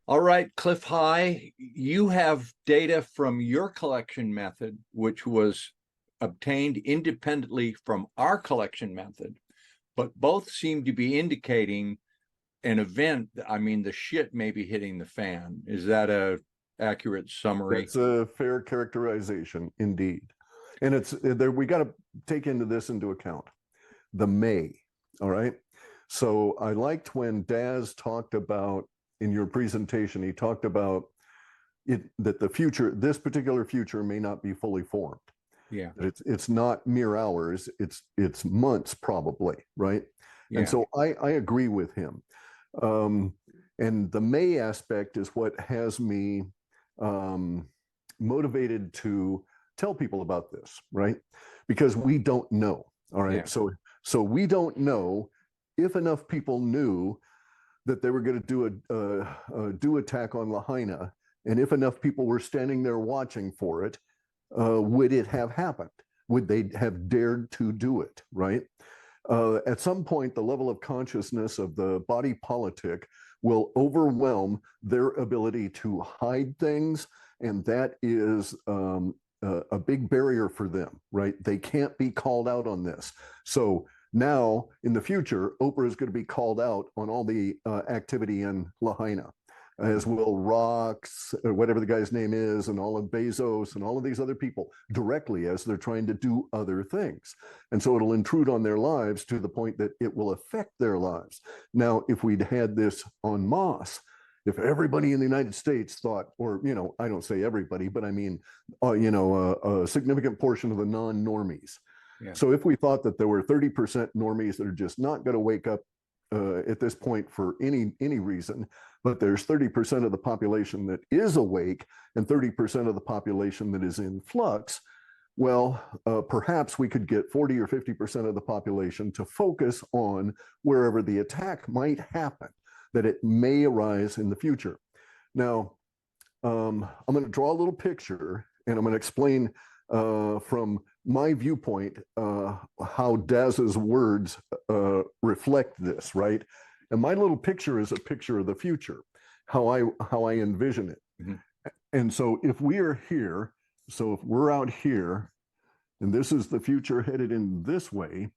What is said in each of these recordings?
All right, Cliff High, you have data from your collection method, which was obtained independently from our collection method, but both seem to be indicating an event. I mean, the shit may be hitting the fan. Is that a accurate summary? That's a fair characterization, indeed. And it's there, we got to take into account the may. All right. So I liked when Daz talked about in your presentation, he talked about it that the future, this particular future may not be fully formed. Yeah. It's not mere hours, it's months probably, right? Yeah. And so I agree with him. And the may aspect is what has me motivated to tell people about this, right? Because we don't know. All right. Yeah. So we don't know if enough people knew that they were going to do attack on Lahaina, and if enough people were standing there watching for it, would it have happened? Would they have dared to do it? Right? At some point, the level of consciousness of the body politic will overwhelm their ability to hide things, and that is a big barrier for them, right? They can't be called out on this. So now, in the future, Oprah is going to be called out on all the activity in Lahaina, as will Rox, or whatever the guy's name is, and all of Bezos and all of these other people directly as they're trying to do other things. And so it'll intrude on their lives to the point that it will affect their lives. Now, if we'd had this en masse, if everybody in the United States thought, or, you know, I don't say everybody, but I mean, a significant portion of the non-normies. Yeah. So if we thought that there were 30% normies that are just not going to wake up at this point for any reason, but there's 30% of the population that is awake and 30% of the population that is in flux, well, perhaps we could get 40 or 50% of the population to focus on wherever the attack might happen, that it may arise in the future. Now, I'm going to draw a little picture, and I'm going to explain from my viewpoint how Daz's words reflect this, right? And my little picture is a picture of the future, how I envision it. Mm-hmm. And so if we are here, so if we're out here, and this is the future headed in this way,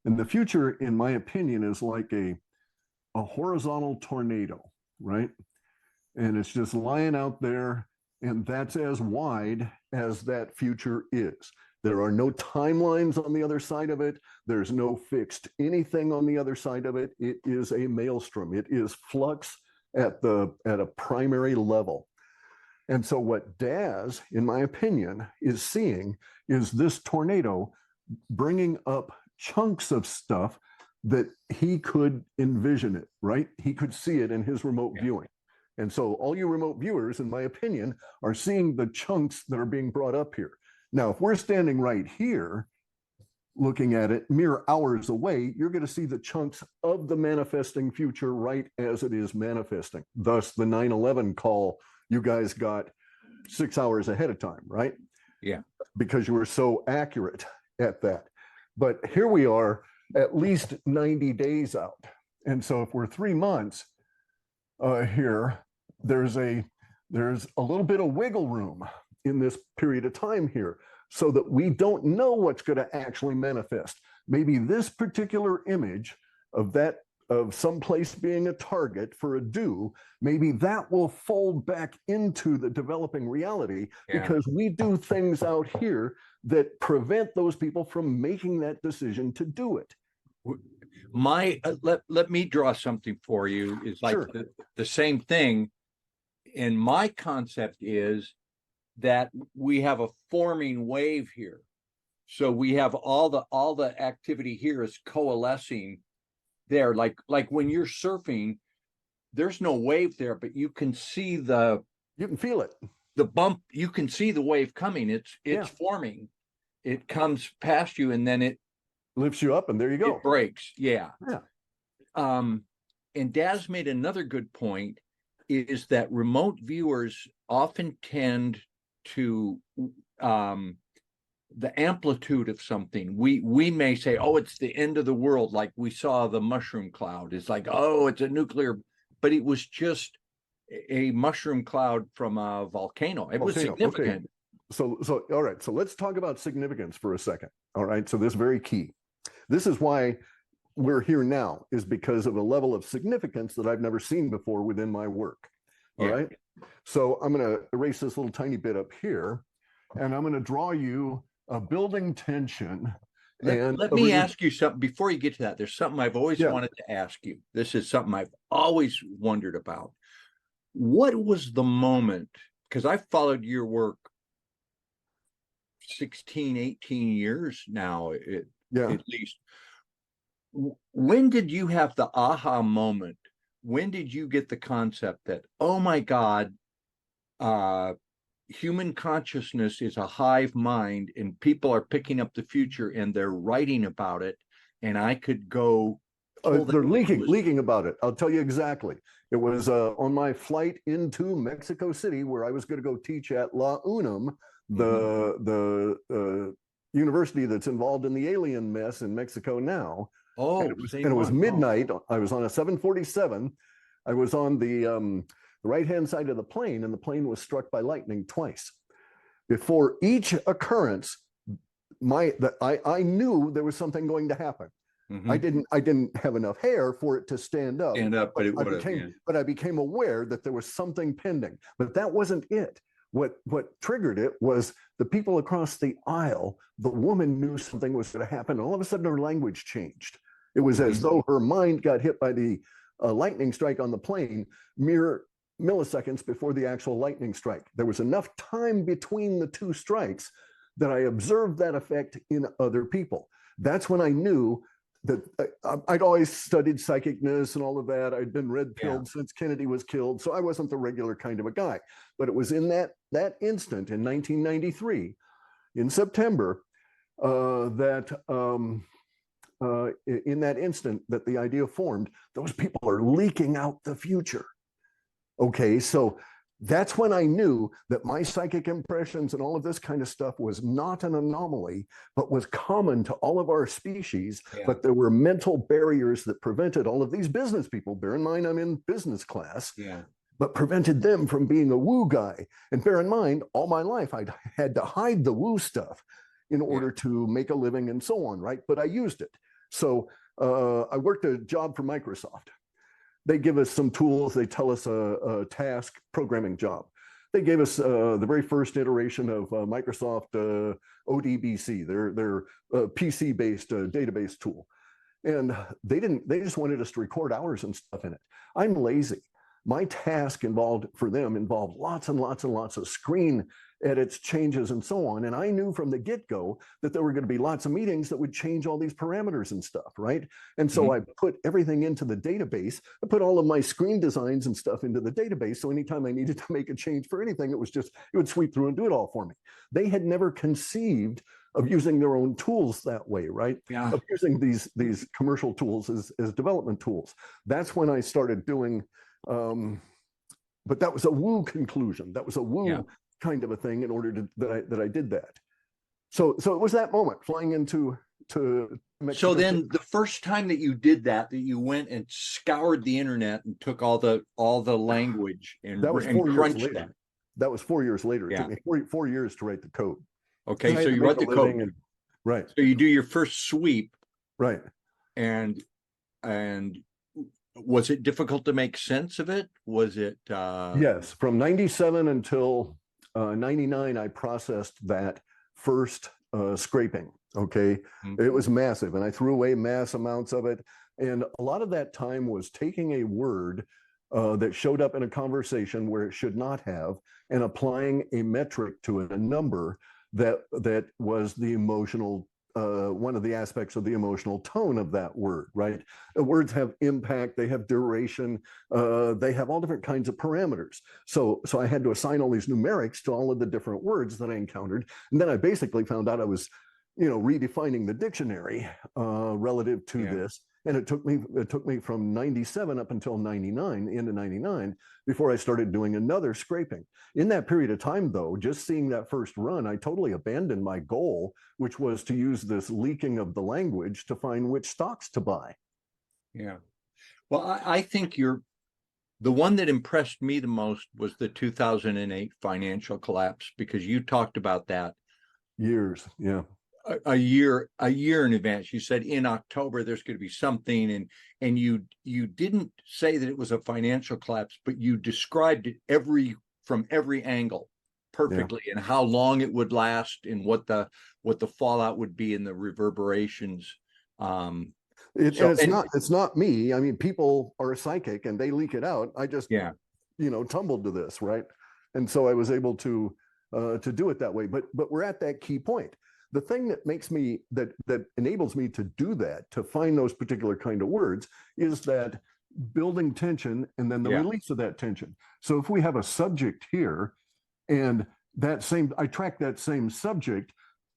and the future, in my opinion, is like a horizontal tornado, right? And it's just lying out there, and that's as wide as that future is. There are no timelines on the other side of it. There's no fixed anything on the other side of it. It is a maelstrom. It is flux at a primary level. And so what Daz, in my opinion, is seeing is this tornado bringing up chunks of stuff that he could envision it, right? He could see it in his remote viewing. And so all you remote viewers, in my opinion, are seeing the chunks that are being brought up here. Now, if we're standing right here, looking at it mere hours away, you're going to see the chunks of the manifesting future right as it is manifesting. Thus, the 9/11 call you guys got 6 hours ahead of time, right? Yeah. Because you were so accurate at that. But here we are at least 90 days out. And so if we're 3 months here, there's a little bit of wiggle room in this period of time here, so that we don't know what's going to actually manifest. Maybe this particular image of some place being a target for a do, maybe that will fold back into the developing reality, because we do things out here that prevent those people from making that decision to do it. Let me draw something for you. It's like the same thing. And my concept is that we have a forming wave here. So we have all the activity here is coalescing there. Like when you're surfing, there's no wave there, but you can see you can feel it. The bump, you can see the wave coming. It's forming. It comes past you, and then it lifts you up, and there you go. It breaks. Yeah. And Daz made another good point, is that remote viewers often tend to the amplitude of something. We may say, oh, it's the end of the world, like we saw the mushroom cloud. It's like, oh, it's a nuclear, but it was just a mushroom cloud from a volcano. It was Volcano. Okay. significant. So all right. So let's talk about significance for a second. All right. So this is very key. This is why we're here now, is because of a level of significance that I've never seen before within my work. All Yeah. right. So I'm going to erase this little tiny bit up here, and I'm going to draw you a building tension. Let me ask you something before you get to that. There's something I've always wanted to ask you. This is something I've always wondered about. What was the moment? Because I've followed your work 16, 18 years now, at least. When did you have the aha moment? When did you get the concept that, oh my God, human consciousness is a hive mind and people are picking up the future and they're writing about it, and I could go they're leaking about it. I'll tell you exactly. It was on my flight into Mexico City, where I was going to go teach at La UNAM, the university that's involved in the alien mess in Mexico now. Oh, and it was midnight. I was on a 747. I was on the right-hand side of the plane, and the plane was struck by lightning twice. Before each occurrence, I knew there was something going to happen. I didn't have enough hair for it to stand up. But I became aware that there was something pending. But that wasn't it. What triggered it was the people across the aisle. The woman knew something was going to happen, and all of a sudden her language changed. It was as though her mind got hit by the lightning strike on the plane mere milliseconds before the actual lightning strike. There was enough time between the two strikes that I observed that effect in other people. That's when I knew that I'd always studied psychicness and all of that. I'd been red-pilled since Kennedy was killed, so I wasn't the regular kind of a guy. But it was in that instant in 1993, in September, in that instant that the idea formed. Those people are leaking out the future. Okay, so that's when I knew that my psychic impressions and all of this kind of stuff was not an anomaly, but was common to all of our species. But there were mental barriers that prevented all of these business people, bear in mind I'm in business class, but prevented them from being a woo guy. And bear in mind, all my life I'd had to hide the woo stuff in order to make a living and so on, right? But I used it. So I worked a job for Microsoft. They give us some tools. They tell us a task programming job. They gave us the very first iteration of Microsoft ODBC, their PC-based database tool. And they just wanted us to record hours and stuff in it. I'm lazy. My task involved lots and lots and lots of screen edits, changes, and so on. And I knew from the get-go that there were going to be lots of meetings that would change all these parameters and stuff, right? And so I put everything into the database. I put all of my screen designs and stuff into the database. So anytime I needed to make a change for anything, it would sweep through and do it all for me. They had never conceived of using their own tools that way, right? Of using these commercial tools as development tools. That's when I started doing, but that was a woo conclusion. That was a woo kind of a thing in order that I did that. So it was that moment flying into Mexico. So then the first time that you did that you went and scoured the internet and took all the language and that was 4 years later. That. That was 4 years later. It took me 4 years to write the code. Okay, so you wrote the code. Right. So you do your first sweep. Right. And was it difficult to make sense of it? Was it Yes, from 97 until 99, I processed that first scraping. Okay. It was massive, and I threw away mass amounts of it. And a lot of that time was taking a word that showed up in a conversation where it should not have, and applying a metric to it, a number that was the emotional, one of the aspects of the emotional tone of that word, right? Words have impact, they have duration, they have all different kinds of parameters. So I had to assign all these numerics to all of the different words that I encountered. And then I basically found out I was, redefining the dictionary relative to this. And it took me from 97 up until 99, into 99, before I started doing another scraping. In that period of time, though, just seeing that first run, I totally abandoned my goal, which was to use this leaking of the language to find which stocks to buy. Yeah. Well, I think you're The one that impressed me the most was the 2008 financial collapse, because you talked about that Years. Yeah. a year in advance. You said in October there's going to be something, and you didn't say that it was a financial collapse, but you described it from every angle perfectly, and how long it would last, and what the fallout would be, and the reverberations. It's not me. I mean, people are psychic and they leak it out. I just tumbled to this, right? And so I was able to do it that way. But we're at that key point. The thing that makes me that enables me to do that, to find those particular kind of words, is that building tension and then the release of that tension. So if we have a subject here, and I track that same subject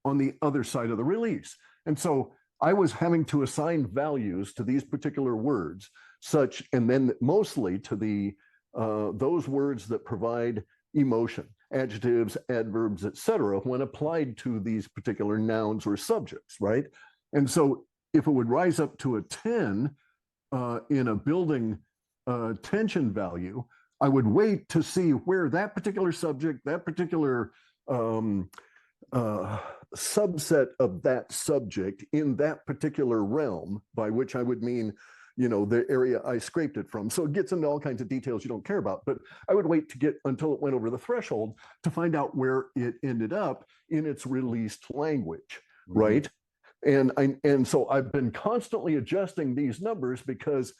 on the other side of the release. And so I was having to assign values to these particular words, and then mostly to those words that provide emotion, adjectives, adverbs, etc., when applied to these particular nouns or subjects, right? And so if it would rise up to a 10 in a building tension value, I would wait to see where that particular subject, that particular subset of that subject in that particular realm, by which I would mean, the area I scraped it from. So it gets into all kinds of details you don't care about, but I would wait to get until it went over the threshold to find out where it ended up in its released language, right? And so I've been constantly adjusting these numbers because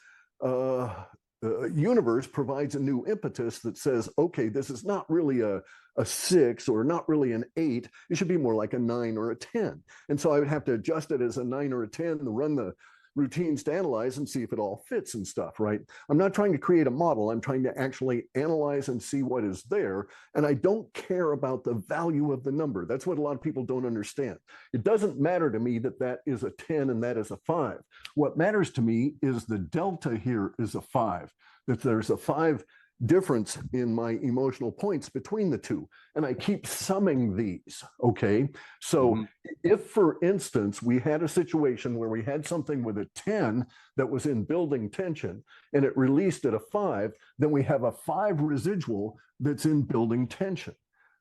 universe provides a new impetus that says, okay, this is not really a 6 or not really an 8. It should be more like a 9 or a 10. And so I would have to adjust it as a 9 or a 10 to run the routines to analyze and see if it all fits and stuff, right? I'm not trying to create a model. I'm trying to actually analyze and see what is there. And I don't care about the value of the number. That's what a lot of people don't understand. It doesn't matter to me that that is a 10 and that is a 5. What matters to me is the delta here is a 5, that there's a 5 difference in my emotional points between the two. And I keep summing these, okay? So if, for instance, we had a situation where we had something with a 10 that was in building tension and it released at a 5, then we have a 5 residual that's in building tension,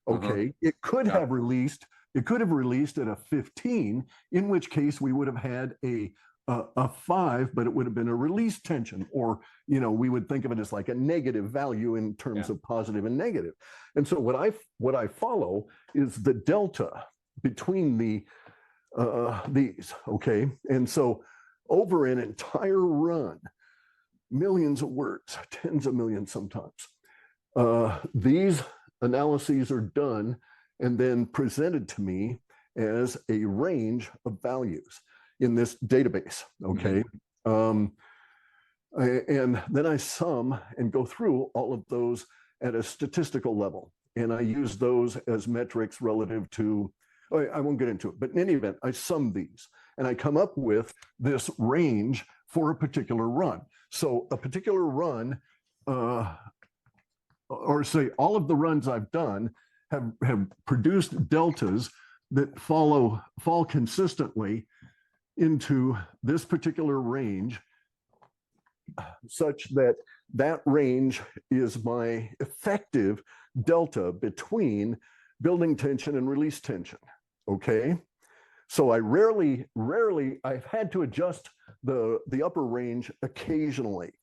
okay? It could have released at a 15, in which case we would have had a 5, but it would have been a release tension, or we would think of it as like a negative value in terms of positive and negative. And so what I follow is the delta between these, okay? And so over an entire run, millions of words, tens of millions sometimes, these analyses are done and then presented to me as a range of values in this database, okay? And then I sum and go through all of those at a statistical level. And I use those as metrics relative to, I won't get into it, but in any event, I sum these and I come up with this range for a particular run. So a particular run, or say all of the runs I've done have produced deltas that fall consistently into this particular range, such that that range is my effective delta between building tension and release tension, okay? So I I've had to adjust the upper range occasionally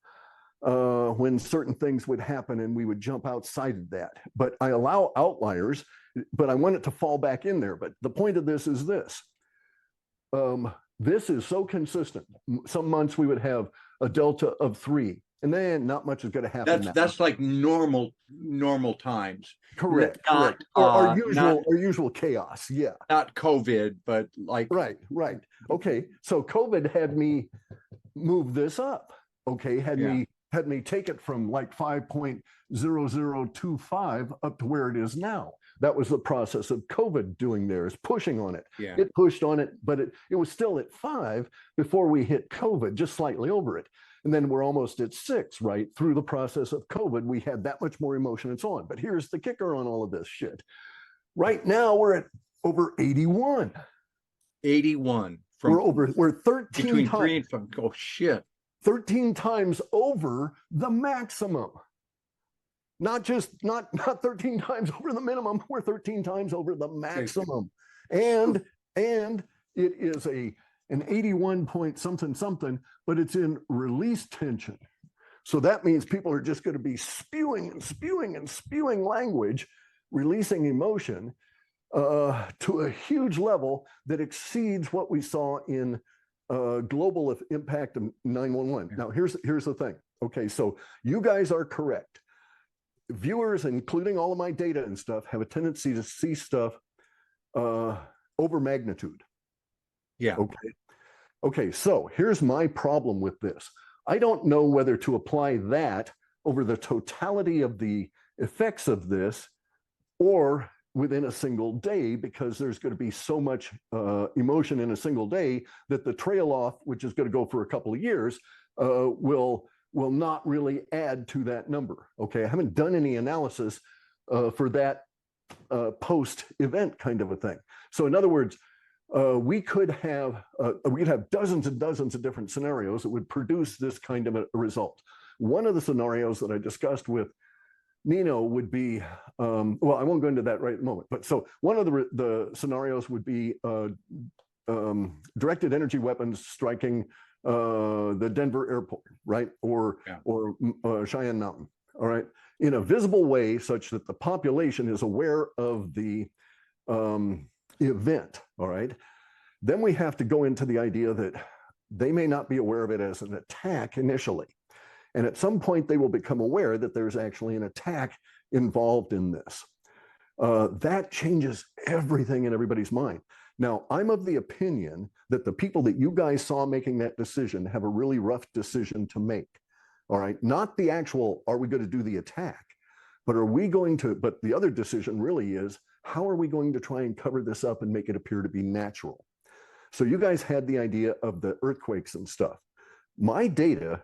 when certain things would happen and we would jump outside of that. But I allow outliers, but I want it to fall back in there. But the point of this is this. This is so consistent. Some months we would have a delta of 3, and then not much is going to happen. That's like normal times. Correct. Not, correct. Our usual chaos. Yeah. Not COVID, but like. Right. Okay. So COVID had me move this up. Okay. Had me take it from like 5.0025 up to where it is now. That was the process of COVID doing there, is pushing on it. Yeah. It pushed on it, but it was still at 5 before we hit COVID, just slightly over it. And then we're almost at 6, right? Through the process of COVID, we had that much more emotion and so on. But here's the kicker on all of this shit. Right now, we're at over 81. 81. We're 13 between times. 3 and 5. Oh, shit. 13 times over the maximum. Not 13 times over the minimum, we're 13 times over the maximum. And it is an 81 point something something, but it's in release tension. So that means people are just going to be spewing and spewing and spewing language, releasing emotion to a huge level that exceeds what we saw in global impact of 911. Now, here's the thing. Okay, so you guys are correct. Viewers, including all of my data and stuff, have a tendency to see stuff over magnitude. Yeah. Okay, so here's my problem with this. I don't know whether to apply that over the totality of the effects of this or within a single day, because there's going to be so much emotion in a single day that the trail off, which is going to go for a couple of years, will not really add to that number. Okay, I haven't done any analysis for that post-event kind of a thing. So in other words, we'd have dozens and dozens of different scenarios that would produce this kind of a result. One of the scenarios that I discussed with Nino would be, well, I won't go into that right at the moment, but so one of the scenarios would be directed energy weapons striking the Denver airport, right? Or Cheyenne Mountain, all right? In a visible way such that the population is aware of the event, all right? Then we have to go into the idea that they may not be aware of it as an attack initially. And at some point they will become aware that there's actually an attack involved in this. That changes everything in everybody's mind. Now, I'm of the opinion that the people that you guys saw making that decision have a really rough decision to make. All right, not the actual, are we going to do the attack, but but the other decision really is, how are we going to try and cover this up and make it appear to be natural? So you guys had the idea of the earthquakes and stuff. My data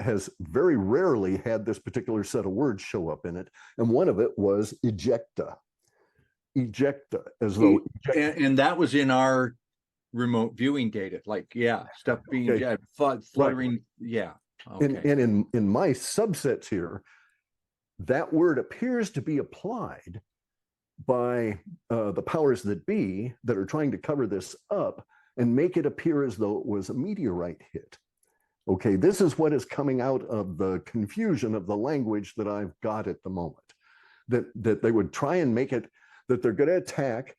has very rarely had this particular set of words show up in it. And one of it was ejecta. Ejecta, as though. And that was in our remote viewing data, like, stuff being fluttering. Right. Yeah. Okay. And in my subsets here, that word appears to be applied by the powers that be that are trying to cover this up and make it appear as though it was a meteorite hit. Okay, this is what is coming out of the confusion of the language that I've got at the moment. That they would try and make it that they're going to attack,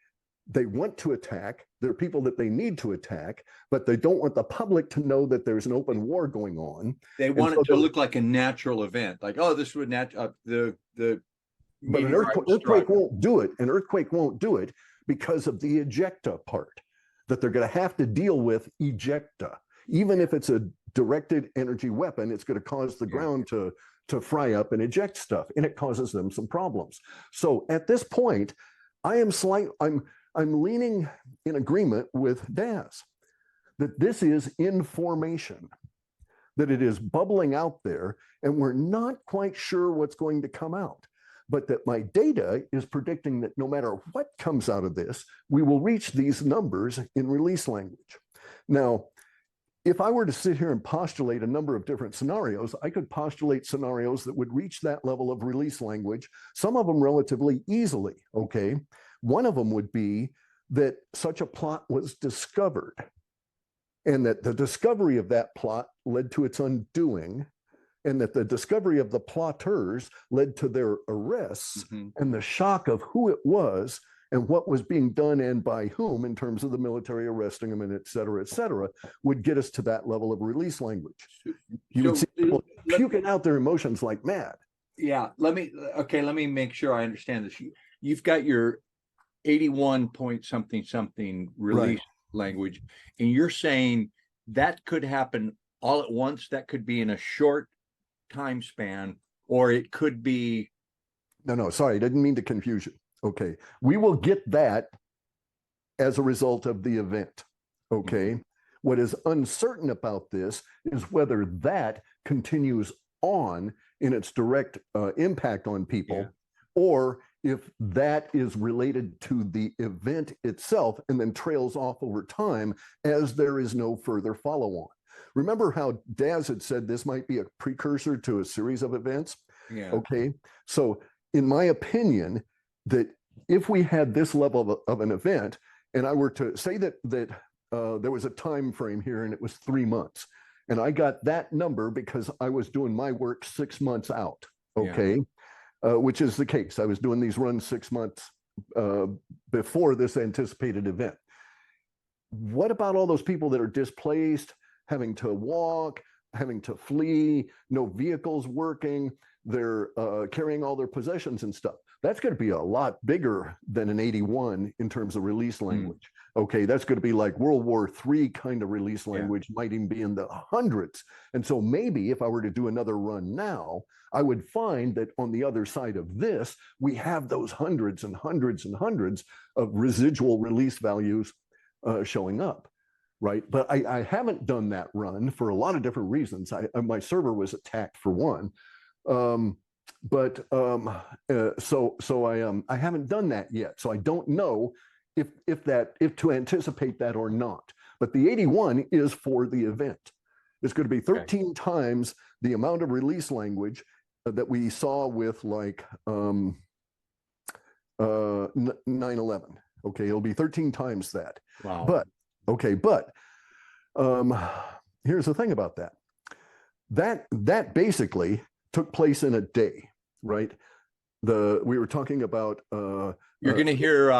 they want to attack, there are people that they need to attack, but they don't want the public to know that there's an open war going on. They want it to look like a natural event, like, oh, this would but an earthquake won't do it. An earthquake won't do it because of the ejecta part, that they're going to have to deal with ejecta. Even if it's a directed energy weapon, it's going to cause the ground to fry up and eject stuff, and it causes them some problems. So at this point, I'm leaning in agreement with Daz that this is information, that it is bubbling out there, and we're not quite sure what's going to come out. But that my data is predicting that no matter what comes out of this, we will reach these numbers in release language. Now, if I were to sit here and postulate a number of different scenarios, I could postulate scenarios that would reach that level of release language, some of them relatively easily, okay? One of them would be that such a plot was discovered, and that the discovery of that plot led to its undoing, and that the discovery of the plotters led to their arrests, and the shock of who it was and what was being done and by whom in terms of the military arresting them and et cetera, would get us to that level of release language. You would see people puking out their emotions like mad. Yeah, let me make sure I understand this. You've got your 81 point something release language, and you're saying that could happen all at once, that could be in a short time span, or it could be. No, sorry, I didn't mean to confuse you. Okay, we will get that as a result of the event. Okay, what is uncertain about this is whether that continues on in its direct impact on people, or if that is related to the event itself and then trails off over time as there is no further follow-on. Remember how Daz had said this might be a precursor to a series of events? Yeah. Okay. So in my opinion, that if we had this level of an event, and I were to say that there was a time frame here and it was 3 months, and I got that number because I was doing my work 6 months out. Okay. Which is the case. I was doing these runs 6 months before this anticipated event. What about all those people that are displaced, having to walk, having to flee, no vehicles working, they're carrying all their possessions and stuff? That's going to be a lot bigger than an 81 in terms of release language. Okay, that's going to be like World War III kind of release language, might even be in the hundreds. And so maybe if I were to do another run now, I would find that on the other side of this, we have those hundreds and hundreds and hundreds of residual release values showing up, right? But I haven't done that run for a lot of different reasons. My server was attacked for one. I haven't done that yet. So I don't know if to anticipate that or not. But the 81 is for the event. It's going to be 13 times the amount of release language that we saw with like 9/11. Okay, it'll be 13 times that. Wow. But here's the thing about that. That basically took place in a day, right? We were talking about you're going to hear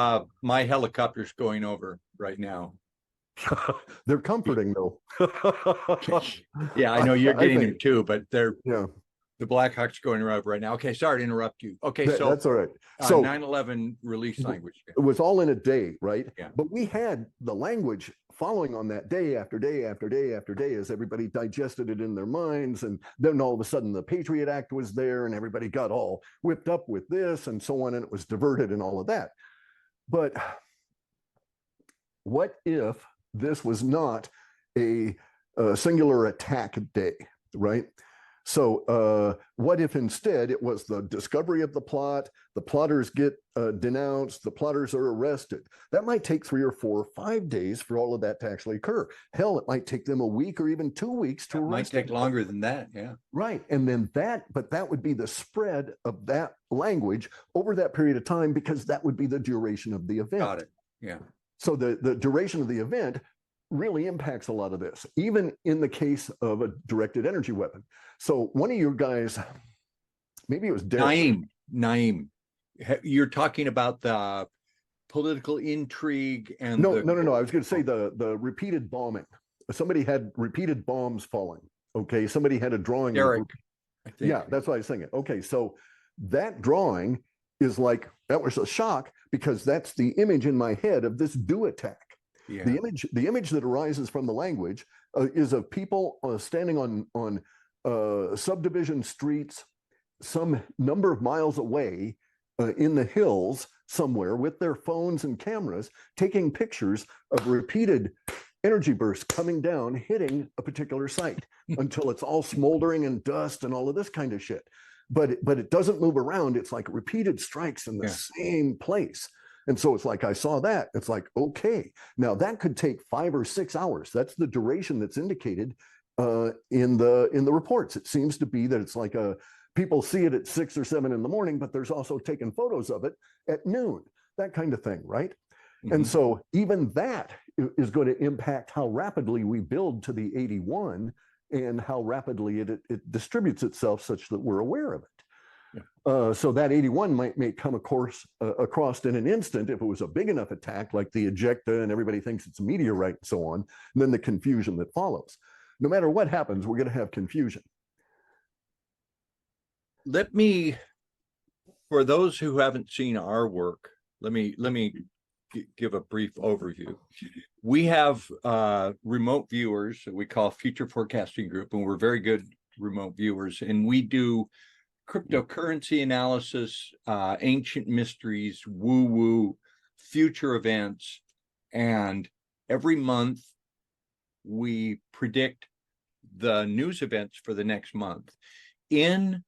my helicopters going over right now. They're comforting though. Yeah, I know you're getting them too, but they're the Blackhawks going around right now. Okay, sorry to interrupt you. Okay, so that's all right. So 9/11 release language. It was all in a day, right? Yeah. But we had the language following on that day after day after day after day as everybody digested it in their minds. And then all of a sudden the Patriot Act was there and everybody got all whipped up with this and so on, and it was diverted and all of that. But what if this was not a singular attack day, right? So what if instead it was the discovery of the plot, the plotters get denounced, the plotters are arrested? That might take 3 or 4 or 5 days for all of that to actually occur. Hell, it might take them a week or even 2 weeks to arrest. It might take longer than that, yeah. Right, and then that would be the spread of that language over that period of time, because that would be the duration of the event. Got it, yeah. So the duration of the event really impacts a lot of this, even in the case of a directed energy weapon. So one of your guys, maybe it was Naeem, you're talking about the political intrigue and no. I was going to say the repeated bombing. Somebody had repeated bombs falling. Okay, somebody had a drawing. Derek, I think. Yeah, that's what I was thinking. Okay, so that drawing is like, that was a shock, because that's the image in my head of this do attack. Yeah. The image that arises from the language is of people standing on subdivision streets, some number of miles away in the hills somewhere, with their phones and cameras, taking pictures of repeated energy bursts coming down, hitting a particular site until it's all smoldering and dust and all of this kind of shit. But it doesn't move around. It's like repeated strikes in the same place. And so it's like, I saw that. It's like, okay, now that could take 5 or 6 hours. That's the duration that's indicated in the reports. It seems to be that it's like people see it at 6 or 7 in the morning, but there's also taken photos of it at noon, that kind of thing, right? Mm-hmm. And so even that is going to impact how rapidly we build to the 81 and how rapidly it distributes itself, such that we're aware of it. Yeah. So that 81 may come across in an instant if it was a big enough attack, like the ejecta, and everybody thinks it's a meteorite and so on, and then the confusion that follows. No matter what happens, we're going to have confusion. Let me, for those who haven't seen our work, let me give a brief overview. We have remote viewers that we call Future Forecasting Group, and we're very good remote viewers, and we do cryptocurrency analysis, ancient mysteries, woo-woo, future events, and every month we predict the news events for the next month. In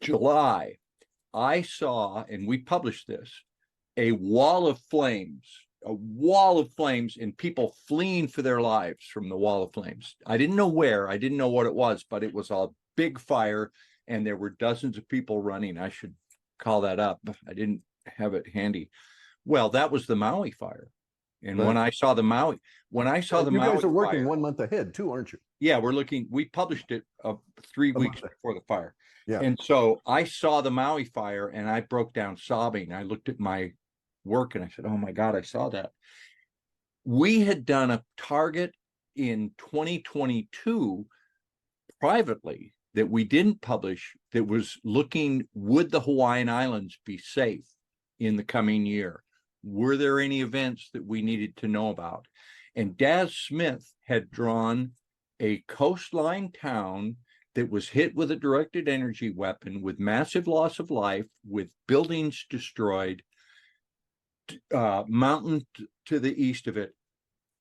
July, I saw, and we published this, a wall of flames and people fleeing for their lives from the wall of flames. I didn't know where, I didn't know what it was, but it was a big fire, and there were dozens of people running. I should call that up. I didn't have it handy. Well, that was the Maui fire. And Right. when I saw the Maui You guys are working fire, 1 month ahead too, aren't you? yeah, we published it 3 weeks before the fire. Yeah. And so I saw the Maui fire and I broke down sobbing. I looked at my work and I said, oh my God, I saw that. We had done a target in 2022 privately that we didn't publish that was looking, would the Hawaiian Islands be safe in the coming year? Were there any events that we needed to know about? And Daz Smith had drawn a coastline town that was hit with a directed energy weapon, with massive loss of life, with buildings destroyed, mountain to the east of it,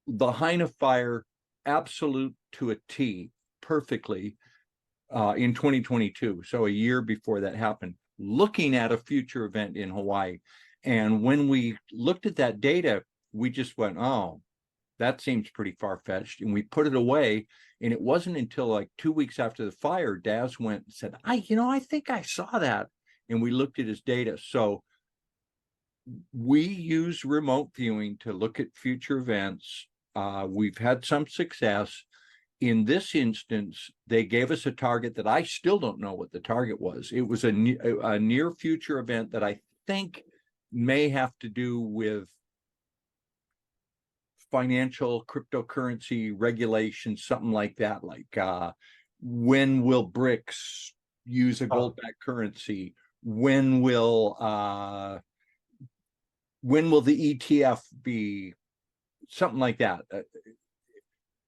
Lahaina fire, absolute to a T, perfectly, in 2022. So a year before that happened, looking at a future event in Hawaii. And when we looked at that data, we just went, oh, that seems pretty far-fetched. And we put it away. And it wasn't until like 2 weeks after the fire, Daz went and said, I think I saw that. And we looked at his data. So we use remote viewing to look at future events. We've had some success. In this instance, they gave us a target that I still don't know what the target was. It was a near future event that I think may have to do with financial cryptocurrency regulation, something like that. Like when will BRICS use a gold-backed currency? When will the ETF be? Something like that.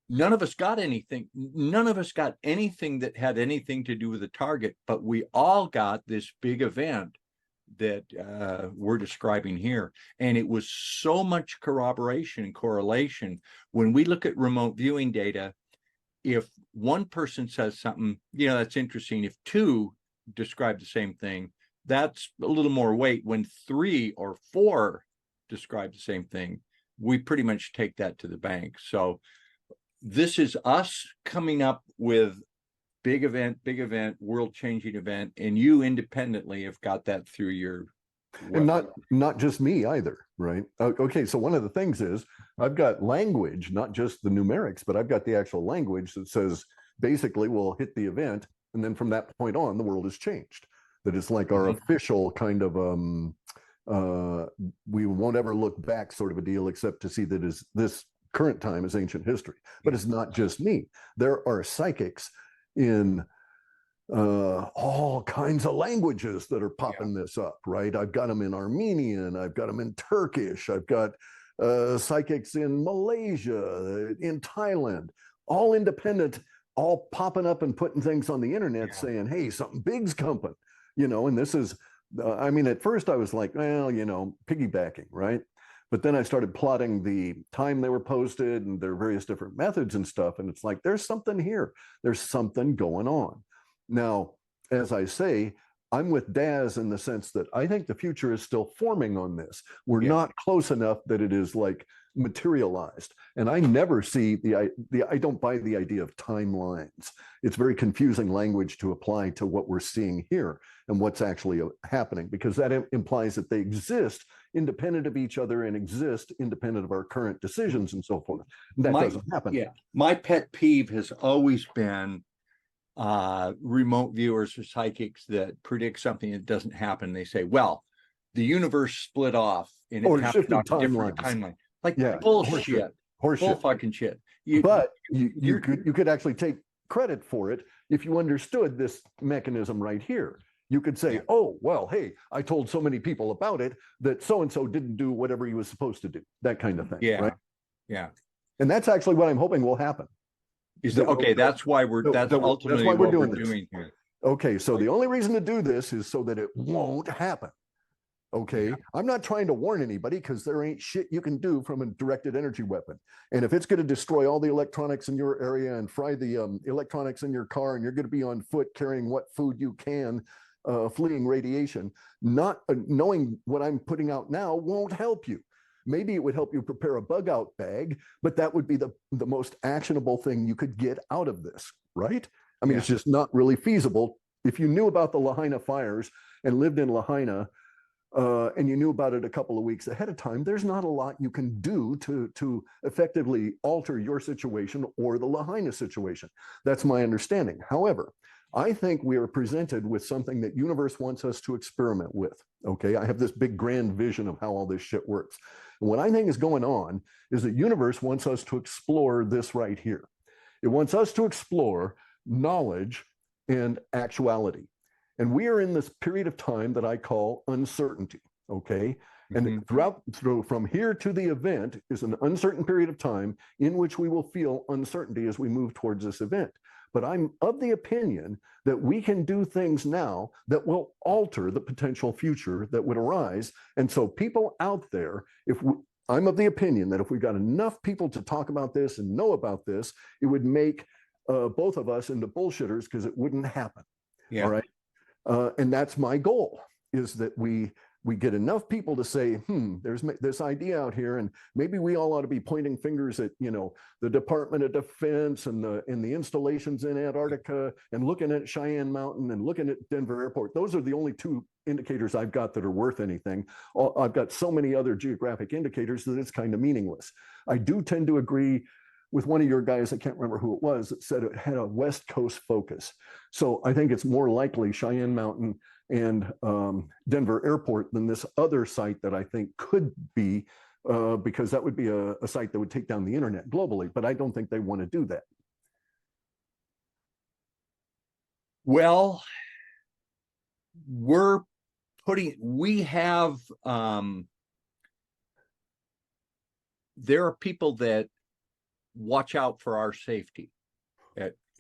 None of us got anything. None of us got anything that had anything to do with the target, but we all got this big event that we're describing here. And it was so much corroboration and correlation. When we look at remote viewing data, if one person says something, that's interesting. If two describe the same thing, that's a little more weight. When 3 or 4 describe the same thing, we pretty much take that to the bank. So this is us coming up with big event, world-changing event, and you independently have got that through your and not just me either, right? Okay, so one of the things is I've got language, not just the numerics, but I've got the actual language that says basically we'll hit the event, and then from that point on, the world has changed. That it's like our official kind of we won't ever look back sort of a deal, except to see that this current time is ancient history. But it's not just me. There are psychics in all kinds of languages that are popping this up, right? I've got them in Armenian, I've got them in Turkish, I've got psychics in Malaysia, in Thailand, all independent, all popping up and putting things on the internet saying, hey, something big's coming, and this is, at first I was like, well, piggybacking, right? But then I started plotting the time they were posted and their various different methods and stuff. And it's like, there's something here. There's something going on. Now, as I say, I'm with Daz in the sense that I think the future is still forming on this. We're not close enough that it is like materialized. And I never see I don't buy the idea of timelines. It's very confusing language to apply to what we're seeing here and what's actually happening, because that implies that they exist independent of each other and exist independent of our current decisions and so forth. And that doesn't happen. Yeah. My pet peeve has always been remote viewers or psychics that predict something that doesn't happen. They say, well, the universe split off and it happened on a different timeline. Like bullshit. Horseshit. Bull fucking shit. But you could actually take credit for it if you understood this mechanism right here. You could say, oh, well, hey, I told so many people about it that so-and-so didn't do whatever he was supposed to do. That kind of thing. Yeah. Right? Yeah. And that's actually what I'm hoping will happen. That's why we're doing here. Okay, so the only reason to do this is so that it won't happen. Okay, I'm not trying to warn anybody, because there ain't shit you can do from a directed energy weapon. And if it's going to destroy all the electronics in your area and fry the electronics in your car, and you're going to be on foot carrying what food you can, fleeing radiation, not knowing what I'm putting out now won't help you. Maybe it would help you prepare a bug out bag, but that would be the most actionable thing you could get out of this, right? It's just not really feasible If you knew about the Lahaina fires and lived in Lahaina, and you knew about it a couple of weeks ahead of time, there's not a lot you can do to effectively alter your situation or the Lahaina situation. That's my understanding. However, I think we are presented with something that universe wants us to experiment with. Okay, I have this big grand vision of how all this shit works. And what I think is going on is that universe wants us to explore this right here. It wants us to explore knowledge and actuality. And we are in this period of time that I call uncertainty. Okay. And from here to the event is an uncertain period of time in which we will feel uncertainty as we move towards this event. But I'm of the opinion that we can do things now that will alter the potential future that would arise. And so people out there, I'm of the opinion that if we got enough people to talk about this and know about this, it would make both of us into bullshitters because it wouldn't happen. Yeah. All right. And that's my goal, is that we get enough people to say, there's this idea out here, and maybe we all ought to be pointing fingers at, the Department of Defense and the installations in Antarctica, and looking at Cheyenne Mountain and looking at Denver Airport. Those are the only two indicators I've got that are worth anything. I've got so many other geographic indicators that it's kind of meaningless. I do tend to agree with one of your guys, I can't remember who it was, that said it had a West Coast focus. So I think it's more likely Cheyenne Mountain and Denver Airport than this other site that I think could be, because that would be a site that would take down the internet globally, but I don't think they want to do that. Well, we have, there are people that watch out for our safety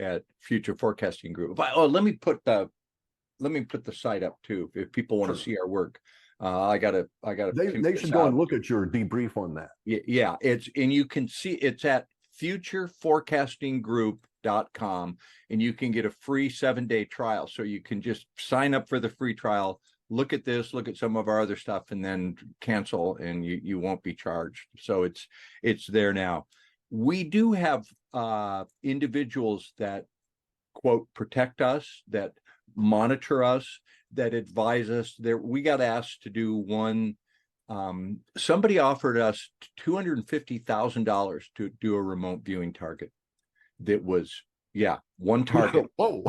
at Future Forecasting Group. Let me put the site up too, if people want to see our work. I gotta. They should go and look at your debrief on that. Yeah, and you can see it's at futureforecastinggroup.com, and you can get a free 7-day trial. So you can just sign up for the free trial, look at this, look at some of our other stuff, and then cancel, and you won't be charged. So it's there now. We do have individuals that, quote, protect us, that monitor us, that advise us. We got asked to do one. Somebody offered us $250,000 to do a remote viewing target. That was, one target. Oh,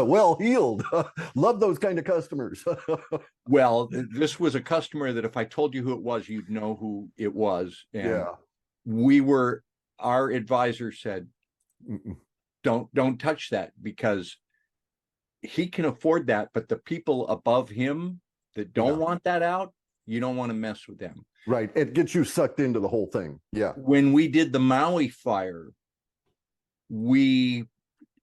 well heeled. Love those kind of customers. Well, this was a customer that if I told you who it was, you'd know who it was. And our advisor said, don't touch that, because he can afford that, but the people above him that don't want that out, you don't want to mess with them. Right. It gets you sucked into the whole thing. Yeah. When we did the Maui fire, we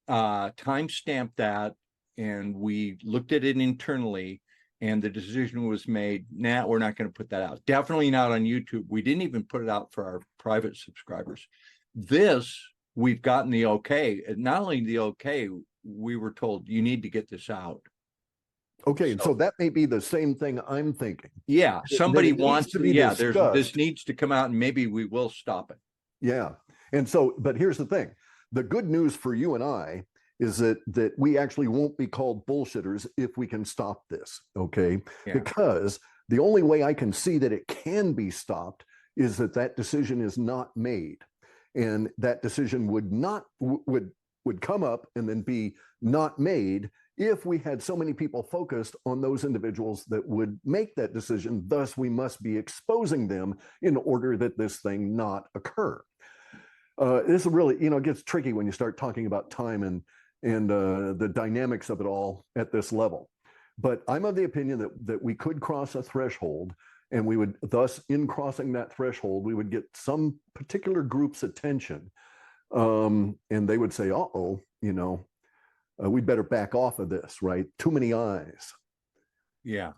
time-stamped that, and we looked at it internally, and the decision was made, we're not going to put that out. Definitely not on YouTube. We didn't even put it out for our private subscribers. This, we've gotten the okay. And not only the okay, we were told you need to get this out. Okay, so that may be the same thing I'm thinking. Yeah, somebody wants to be. This needs to come out, and maybe we will stop it. Yeah, and so, but here's the thing: the good news for you and I is that we actually won't be called bullshitters if we can stop this. Okay, because the only way I can see that it can be stopped is that decision is not made, and that decision would come up and then be not made if we had so many people focused on those individuals that would make that decision. Thus, we must be exposing them in order that this thing not occur. This really, it gets tricky when you start talking about time and the dynamics of it all at this level. But I'm of the opinion that we could cross a threshold, and we would, thus, in crossing that threshold, we would get some particular group's attention, and they would say, "Uh-oh, we'd better back off of this, right? Too many eyes." Yeah.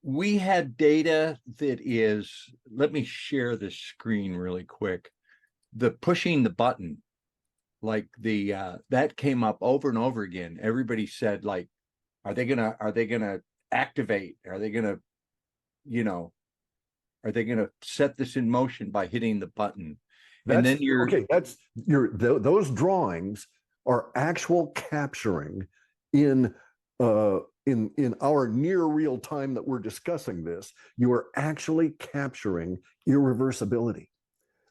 We had data that is, let me share the screen really quick. The pushing the button, like that came up over and over again. Everybody said, like, are they gonna activate? Are they gonna set this in motion by hitting the button? And then those drawings are actual capturing in our near real time that we're discussing this, you are actually capturing irreversibility.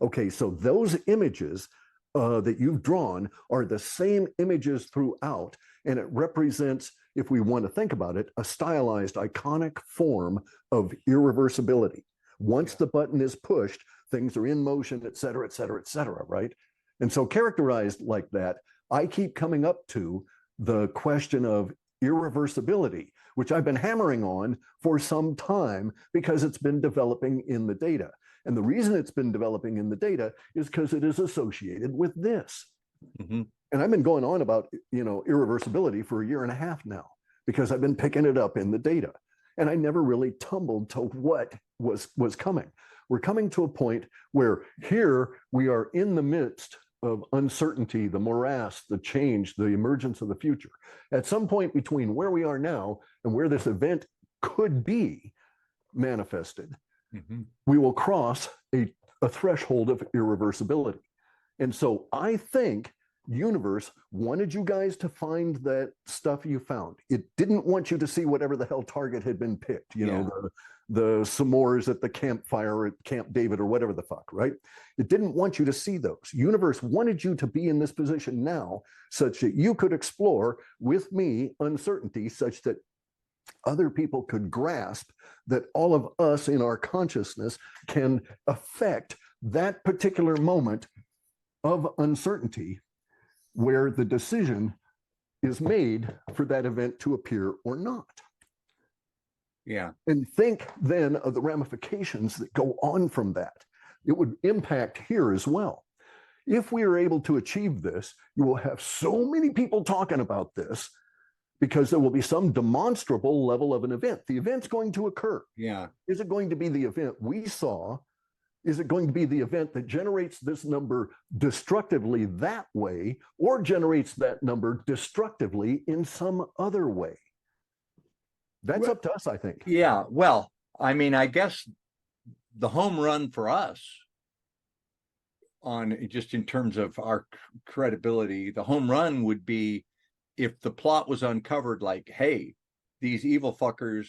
Okay, so those images that you've drawn are the same images throughout, and it represents, if we want to think about it, a stylized, iconic form of irreversibility. Once the button is pushed, things are in motion, et cetera, et cetera, et cetera, right? And so characterized like that, I keep coming up to the question of irreversibility, which I've been hammering on for some time because it's been developing in the data. And the reason it's been developing in the data is because it is associated with this. Mm-hmm. And I've been going on about, irreversibility for a year and a half now because I've been picking it up in the data. And I never really tumbled to what was coming. We're coming to a point where here we are in the midst of uncertainty, the morass, the change, the emergence of the future. At some point between where we are now and where this event could be manifested, mm-hmm. we will cross a threshold of irreversibility. And so I think universe wanted you guys to find that stuff you found. It didn't want you to see whatever the hell target had been picked, the s'mores at the campfire at Camp David or whatever the fuck, right? It didn't want you to see those. Universe wanted you to be in this position now such that you could explore with me uncertainty such that other people could grasp that all of us in our consciousness can affect that particular moment of uncertainty where the decision is made for that event to appear or not. Yeah. And think then of the ramifications that go on from that. It would impact here as well. If we are able to achieve this, you will have so many people talking about this because there will be some demonstrable level of an event. The event's going to occur. Yeah. Is it going to be the event we saw? Is it going to be the event that generates this number destructively that way or generates that number destructively in some other way? That's up to us, I think. Yeah. Well, I mean, I guess the home run for us on just in terms of our credibility, the home run would be if the plot was uncovered like, hey, these evil fuckers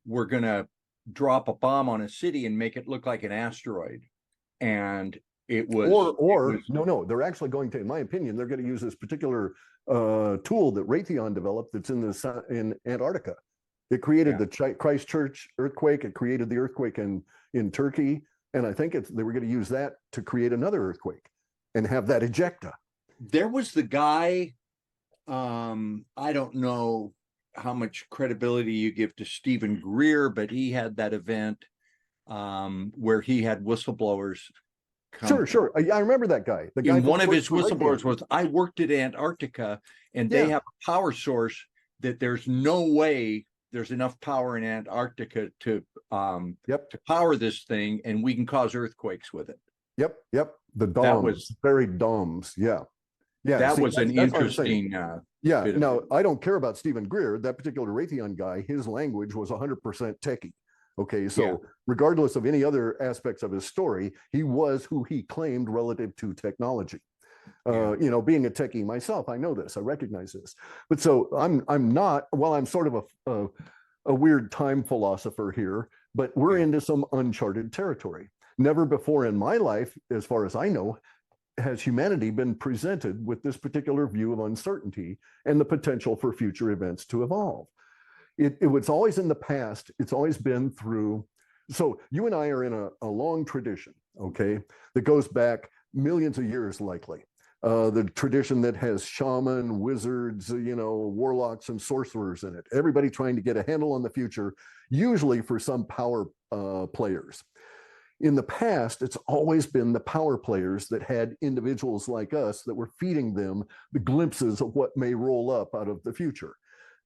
were going to drop a bomb on a city and make it look like an asteroid. And it was no, they're actually going to, in my opinion, they're going to use this particular tool that Raytheon developed that's in Antarctica. It created the Christchurch earthquake. It created the earthquake in Turkey. And I think they were going to use that to create another earthquake and have that ejecta. There was the guy, I don't know how much credibility you give to Stephen Greer, but he had that event where he had whistleblowers. Sure. I remember that guy. The guy. One of his whistleblowers was, I worked at Antarctica and they have a power source that there's no way there's enough power in Antarctica to power this thing, and we can cause earthquakes with it. Yep. The domes, very domes. Yeah. That was an interesting. Now I don't care about Stephen Greer. That particular Raytheon guy, his language was 100% techie. Okay, so regardless of any other aspects of his story, he was who he claimed relative to technology. Being a techie myself, I know this, I recognize this. But so I'm not, well, I'm sort of a weird time philosopher here, but we're into some uncharted territory. Never before in my life, as far as I know, has humanity been presented with this particular view of uncertainty and the potential for future events to evolve. It was always in the past, it's always been through. So you and I are in a long tradition, okay, that goes back millions of years likely. The tradition that has shaman, wizards, warlocks and sorcerers in it. Everybody trying to get a handle on the future, usually for some power players. In the past, it's always been the power players that had individuals like us that were feeding them the glimpses of what may roll up out of the future.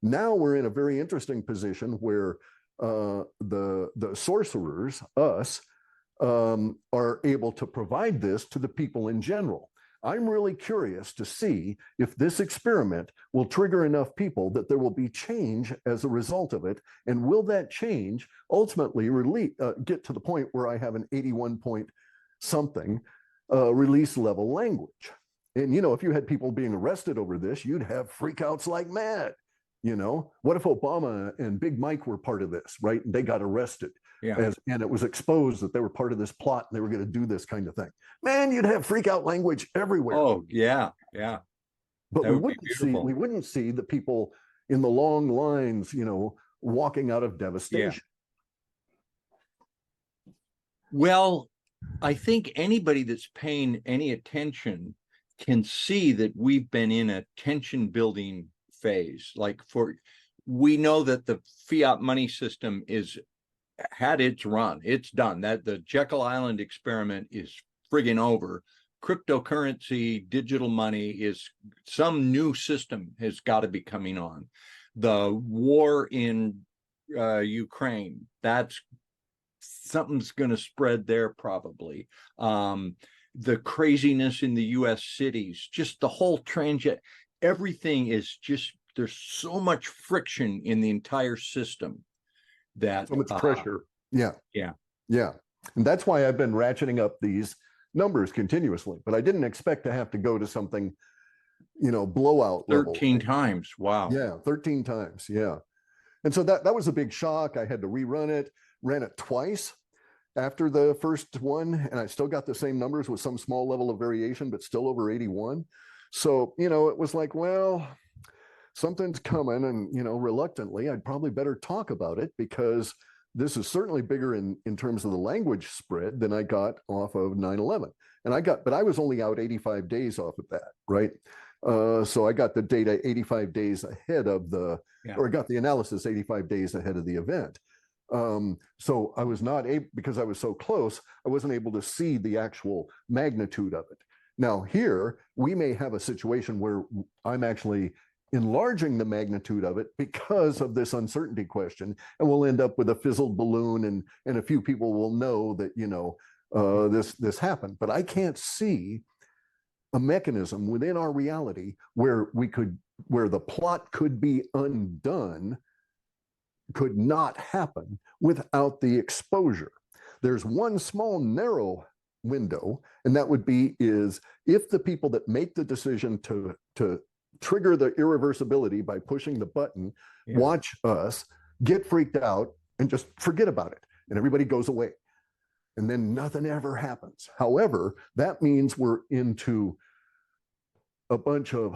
Now we're in a very interesting position where the sorcerers, us, are able to provide this to the people in general. I'm really curious to see if this experiment will trigger enough people that there will be change as a result of it. And will that change ultimately get to the point where I have an 81 point something release level language? And, you know, if you had people being arrested over this, you'd have freakouts like mad. You know, what if Obama and Big Mike were part of this, right? And they got arrested. Yeah. And it was exposed that they were part of this plot and they were going to do this kind of thing. Man, you'd have freak out language everywhere. Oh, yeah. Yeah. But That would be beautiful. we wouldn't see the people in the long lines, you know, walking out of devastation. Yeah. Well, I think anybody that's paying any attention can see that we've been in a tension building phase. Like we know that the fiat money system had its run. It's done. That the Jekyll Island experiment is friggin' over. Cryptocurrency, digital money is some new system has got to be coming on. The war in Ukraine, that's something's going to spread there probably. The craziness in the US cities, just the whole transit, everything is just, there's so much friction in the entire system that so much pressure. Yeah. And that's why I've been ratcheting up these numbers continuously, but I didn't expect to have to go to something, you know, blowout 13 level. times. Wow. Yeah, 13 times. Yeah. And so that was a big shock. I had to rerun it, ran it twice after the first one, and I still got the same numbers with some small level of variation, but still over 81. So, you know, it was like, well, something's coming, and, you know, reluctantly, I'd probably better talk about it because this is certainly bigger in terms of the language spread than I got off of 9/11. But I was only out 85 days off of that, right? So I got the data 85 days ahead of or got the analysis 85 days ahead of the event. So I was not able, because I was so close, I wasn't able to see the actual magnitude of it. Now here, we may have a situation where I'm actually enlarging the magnitude of it because of this uncertainty question, and we'll end up with a fizzled balloon, and a few people will know that, you know, this happened. But I can't see a mechanism within our reality where the plot could be undone, could not happen without the exposure. There's one small narrow window, and that would be is if the people that make the decision to trigger the irreversibility by pushing the button, watch us, get freaked out, and just forget about it, and everybody goes away, and then nothing ever happens. However, that means we're into a bunch of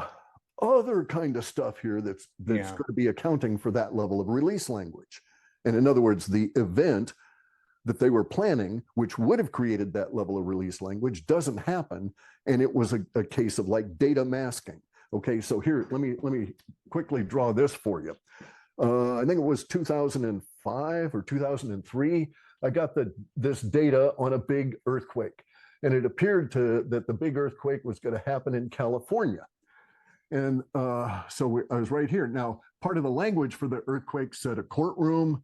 other kind of stuff here that's going to be accounting for that level of release language. And in other words, the event that they were planning, which would have created that level of release language, doesn't happen, and it was a case of like data masking. Okay, so here, let me quickly draw this for you. I think it was 2005 or 2003. I got this data on a big earthquake, and it appeared that the big earthquake was going to happen in California. And so I was right here. Now, part of the language for the earthquake said a courtroom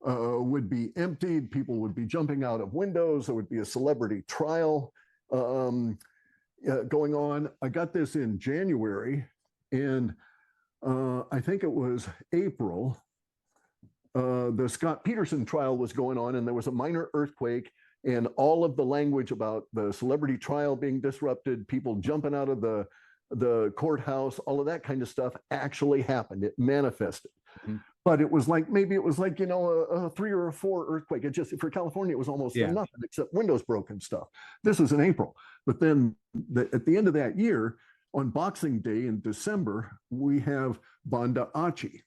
would be emptied, people would be jumping out of windows, there would be a celebrity trial going on. I got this in January, and I think it was April. The Scott Peterson trial was going on, and there was a minor earthquake, and all of the language about the celebrity trial being disrupted, people jumping out of the courthouse, all of that kind of stuff actually happened. It manifested. Mm-hmm. But it was like, maybe it was like, you know, a 3 or a 4 earthquake. It just, for California, it was almost nothing except windows broke and stuff. This was in April. But then at the end of that year, on Boxing Day in December, we have Banda Aceh,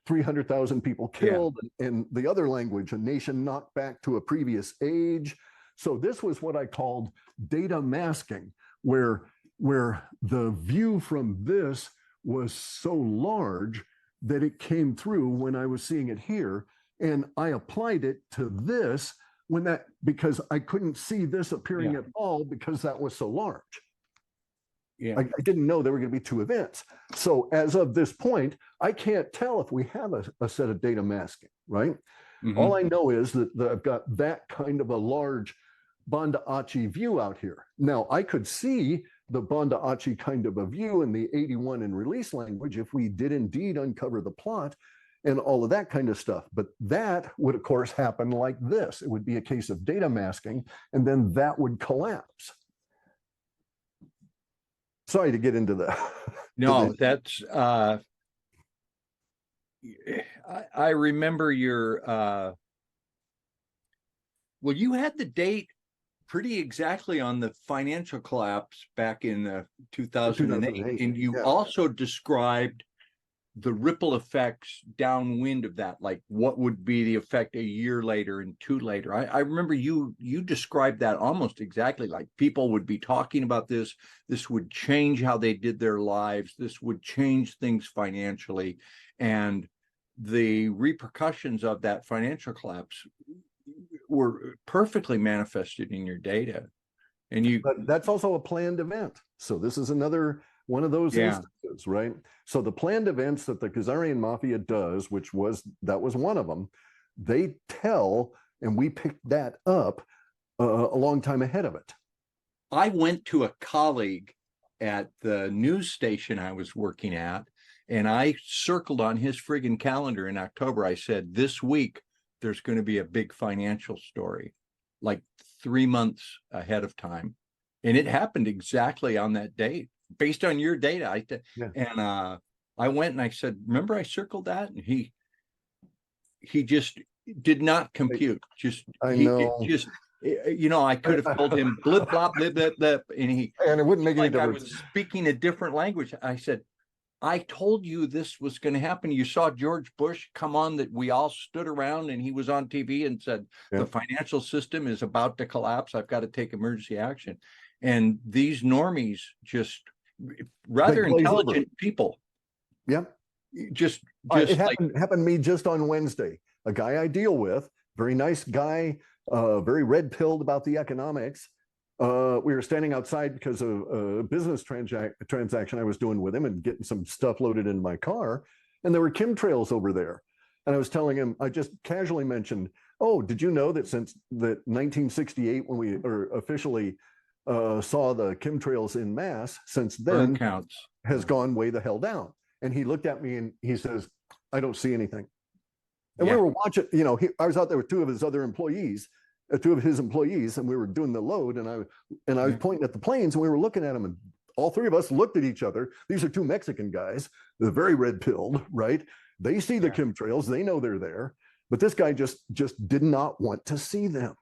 300,000 people killed, and the other language, a nation knocked back to a previous age. So this was what I called data masking, where the view from this was so large that it came through when I was seeing it here. And I applied it to this because I couldn't see this appearing at all because that was so large. Yeah. I didn't know there were going to be 2 events. So as of this point, I can't tell if we have a set of data masking, right? Mm-hmm. All I know is that I've got that kind of a large Banda Aceh view out here. Now, I could see the Banda Aceh kind of a view in the 81 in release language if we did indeed uncover the plot and all of that kind of stuff. But that would, of course, happen like this. It would be a case of data masking, and then that would collapse. sorry to get into the. No, that's I remember your well, you had the date pretty exactly on the financial collapse back in 2008, and you also described the ripple effects downwind of that, like what would be the effect a year later and two later. I remember you described that almost exactly, like people would be talking about this would change how they did their lives, this would change things financially, and the repercussions of that financial collapse were perfectly manifested in your data. And but that's also a planned event. So this is another one of those instances, right? So the planned events that the Khazarian mafia does, that was one of them, they tell, and we picked that up a long time ahead of it. I went to a colleague at the news station I was working at, and I circled on his friggin' calendar in October. I said, this week, there's going to be a big financial story, like 3 months ahead of time. And it happened exactly on that date, based on your data. I went and I said, remember I circled that? And he just did not compute. I could have told him blip, blop, blip, blip, blip. And it wouldn't make any difference. I was speaking a different language. I said, I told you this was going to happen. You saw George Bush come on, that we all stood around, and he was on TV and said, the financial system is about to collapse. I've got to take emergency action. And these normies, just rather intelligent people. Yeah. Just it happened to me just on Wednesday. A guy I deal with, very nice guy, very red-pilled about the economics. We were standing outside because of a business transaction I was doing with him and getting some stuff loaded in my car. And there were chemtrails over there. And I was telling him, I just casually mentioned, oh, did you know that since 1968, when we officially saw the chemtrails in mass, since then has gone way the hell down. And he looked at me and he says, I don't see anything. And we were watching, I was out there with two of his employees, and we were doing the load, and I was pointing at the planes, and we were looking at them, and all three of us looked at each other. These are two Mexican guys, they're very red-pilled, right? They see the chemtrails, they know they're there, but this guy just did not want to see them.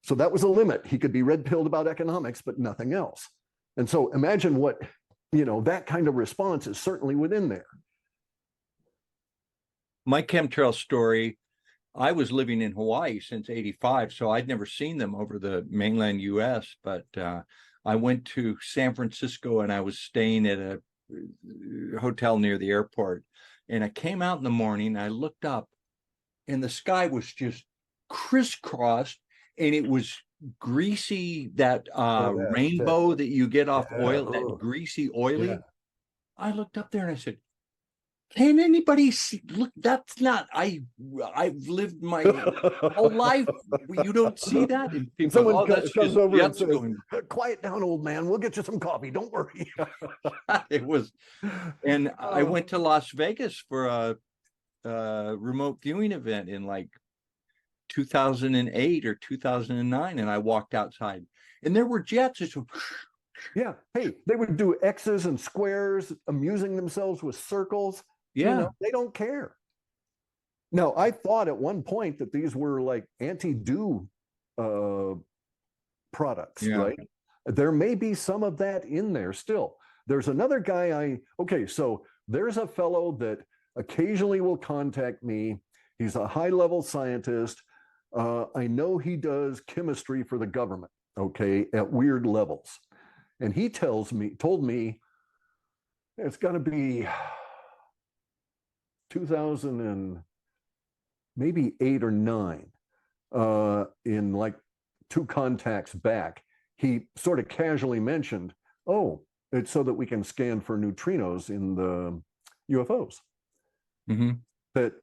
So that was a limit. He could be red-pilled about economics, but nothing else. And so imagine what, that kind of response is certainly within there. My chemtrail story, I was living in Hawaii since '85, so I'd never seen them over the mainland US, but I went to San Francisco and I was staying at a hotel near the airport. And I came out in the morning, I looked up, and the sky was just crisscrossed, and it was greasy, that rainbow that you get off oil, that greasy, oily. Yeah. I looked up there and I said, can anybody see? Look, that's not, I've lived my whole life. You don't see that? And people, someone comes over and says, quiet down, old man. We'll get you some coffee. Don't worry. It was, and I went to Las Vegas for a remote viewing event in like 2008 or 2009. And I walked outside and there were jets. Yeah. Hey, they would do X's and squares, amusing themselves with circles. Yeah. They don't care. Now, I thought at one point that these were like anti-dew products, right? There may be some of that in there still. There's another guy so there's a fellow that occasionally will contact me. He's a high-level scientist. I know he does chemistry for the government, at weird levels. And he told me it's got to be 2000 and maybe 8 or 9, in like 2 contacts back, he sort of casually mentioned, oh, it's so that we can scan for neutrinos in the UFOs. Mm-hmm. That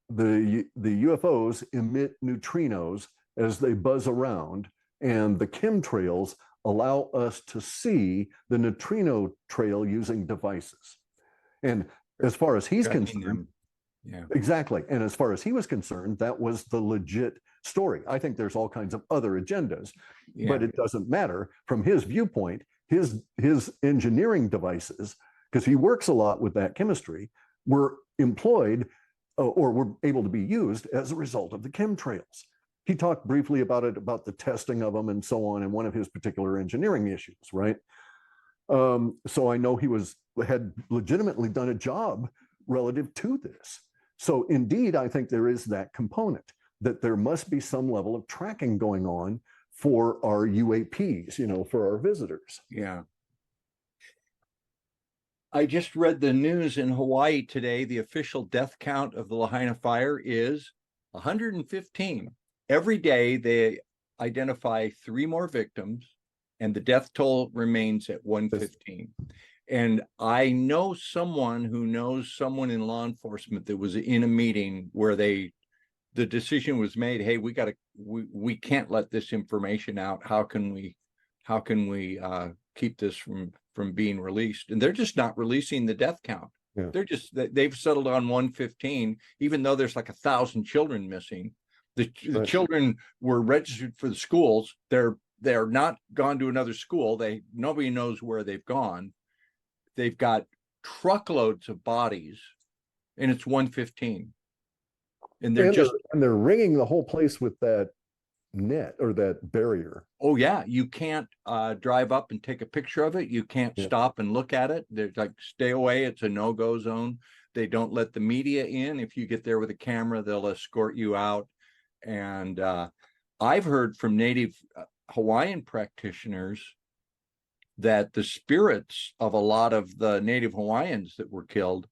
the UFOs emit neutrinos as they buzz around, and the chemtrails allow us to see the neutrino trail using devices. And as far as he's concerned, exactly. And as far as he was concerned, that was the legit story. I think there's all kinds of other agendas, but it doesn't matter. From his viewpoint, his engineering devices, because he works a lot with that chemistry, were employed or were able to be used as a result of the chemtrails. He talked briefly about it, about the testing of them and so on, in one of his particular engineering issues, right? So I know he had legitimately done a job relative to this. So indeed, I think there is that component, that there must be some level of tracking going on for our UAPs, for our visitors. Yeah. I just read the news in Hawaii today. The official death count of the Lahaina fire is 115. Every day they identify 3 more victims, and the death toll remains at 115. And I know someone who knows someone in law enforcement that was in a meeting where the decision was made, hey, we can't let this information out. How can we keep this from being released? And they're just not releasing the death count. Yeah. They've settled on 115, even though there's like 1,000 children missing. The Right. children were registered for the schools. They're not gone to another school. Nobody knows where they've gone. They've got truckloads of bodies, and it's 115. And they're ringing the whole place with that net or that barrier. Oh yeah, you can't drive up and take a picture of it. You can't stop and look at it. There's like, stay away. It's a no-go zone. They don't let the media in. If you get there with a camera, they'll escort you out. And I've heard from Native Hawaiian practitioners that the spirits of a lot of the Native Hawaiians that were killed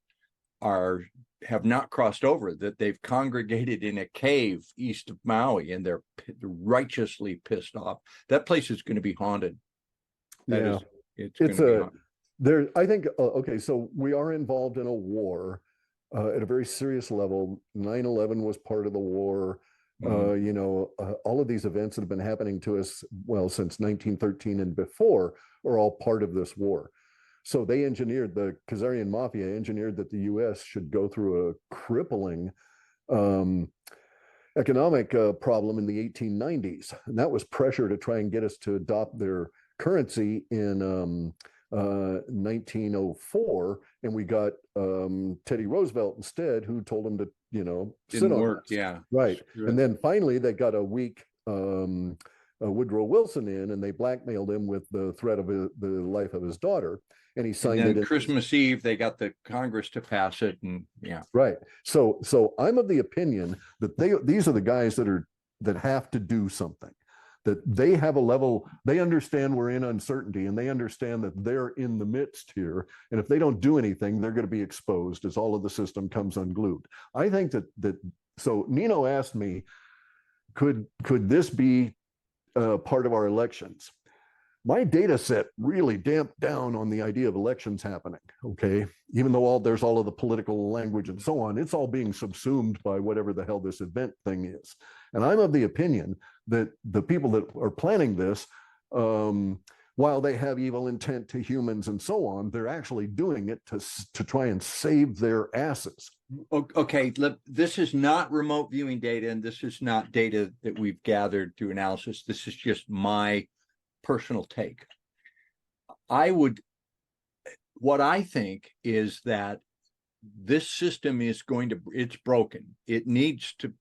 have not crossed over, that they've congregated in a cave east of Maui, and they're righteously pissed off. That place is going to be haunted. I think, okay, so we are involved in a war at a very serious level. 9/11 was part of the war. All of these events that have been happening to us, since 1913 and before, are all part of this war. So the Khazarian Mafia engineered that the US should go through a crippling economic problem in the 1890s. And that was pressure to try and get us to adopt their currency in 1904. And we got Teddy Roosevelt instead, who told them to, Didn't work. Yeah. Right. And then finally they got a weak Woodrow Wilson in, and they blackmailed him with the threat of the life of his daughter. And he signed it. Christmas Eve, they got the Congress to pass it, and yeah. Right. So I'm of the opinion that these are the guys that have to do something. That they have a level, they understand we're in uncertainty, and they understand that they're in the midst here. And if they don't do anything, they're going to be exposed as all of the system comes unglued. I think so Nino asked me, could this be part of our elections? My data set really damped down on the idea of elections happening, okay? Even though there's all of the political language and so on, it's all being subsumed by whatever the hell this event thing is. And I'm of the opinion that the people that are planning this, while they have evil intent to humans and so on, they're actually doing it to try and save their asses. Okay, this is not remote viewing data, and this is not data that we've gathered through analysis. This is just my personal take. What I think is that this system is it's broken. It needs to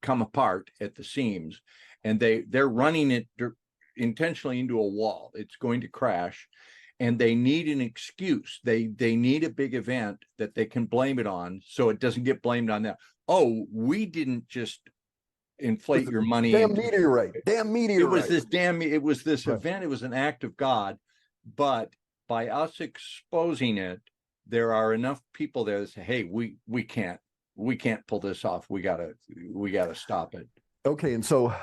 come apart at the seams, and they're running it intentionally into a wall. It's going to crash, and they need an excuse. They need a big event that they can blame it on, so it doesn't get blamed on that. Oh, we didn't just inflate your money. Damn meteorite. It was this event. It was an act of God. But by us exposing it, there are enough people there that say, hey, we can't pull this off. We gotta stop it. Okay. And so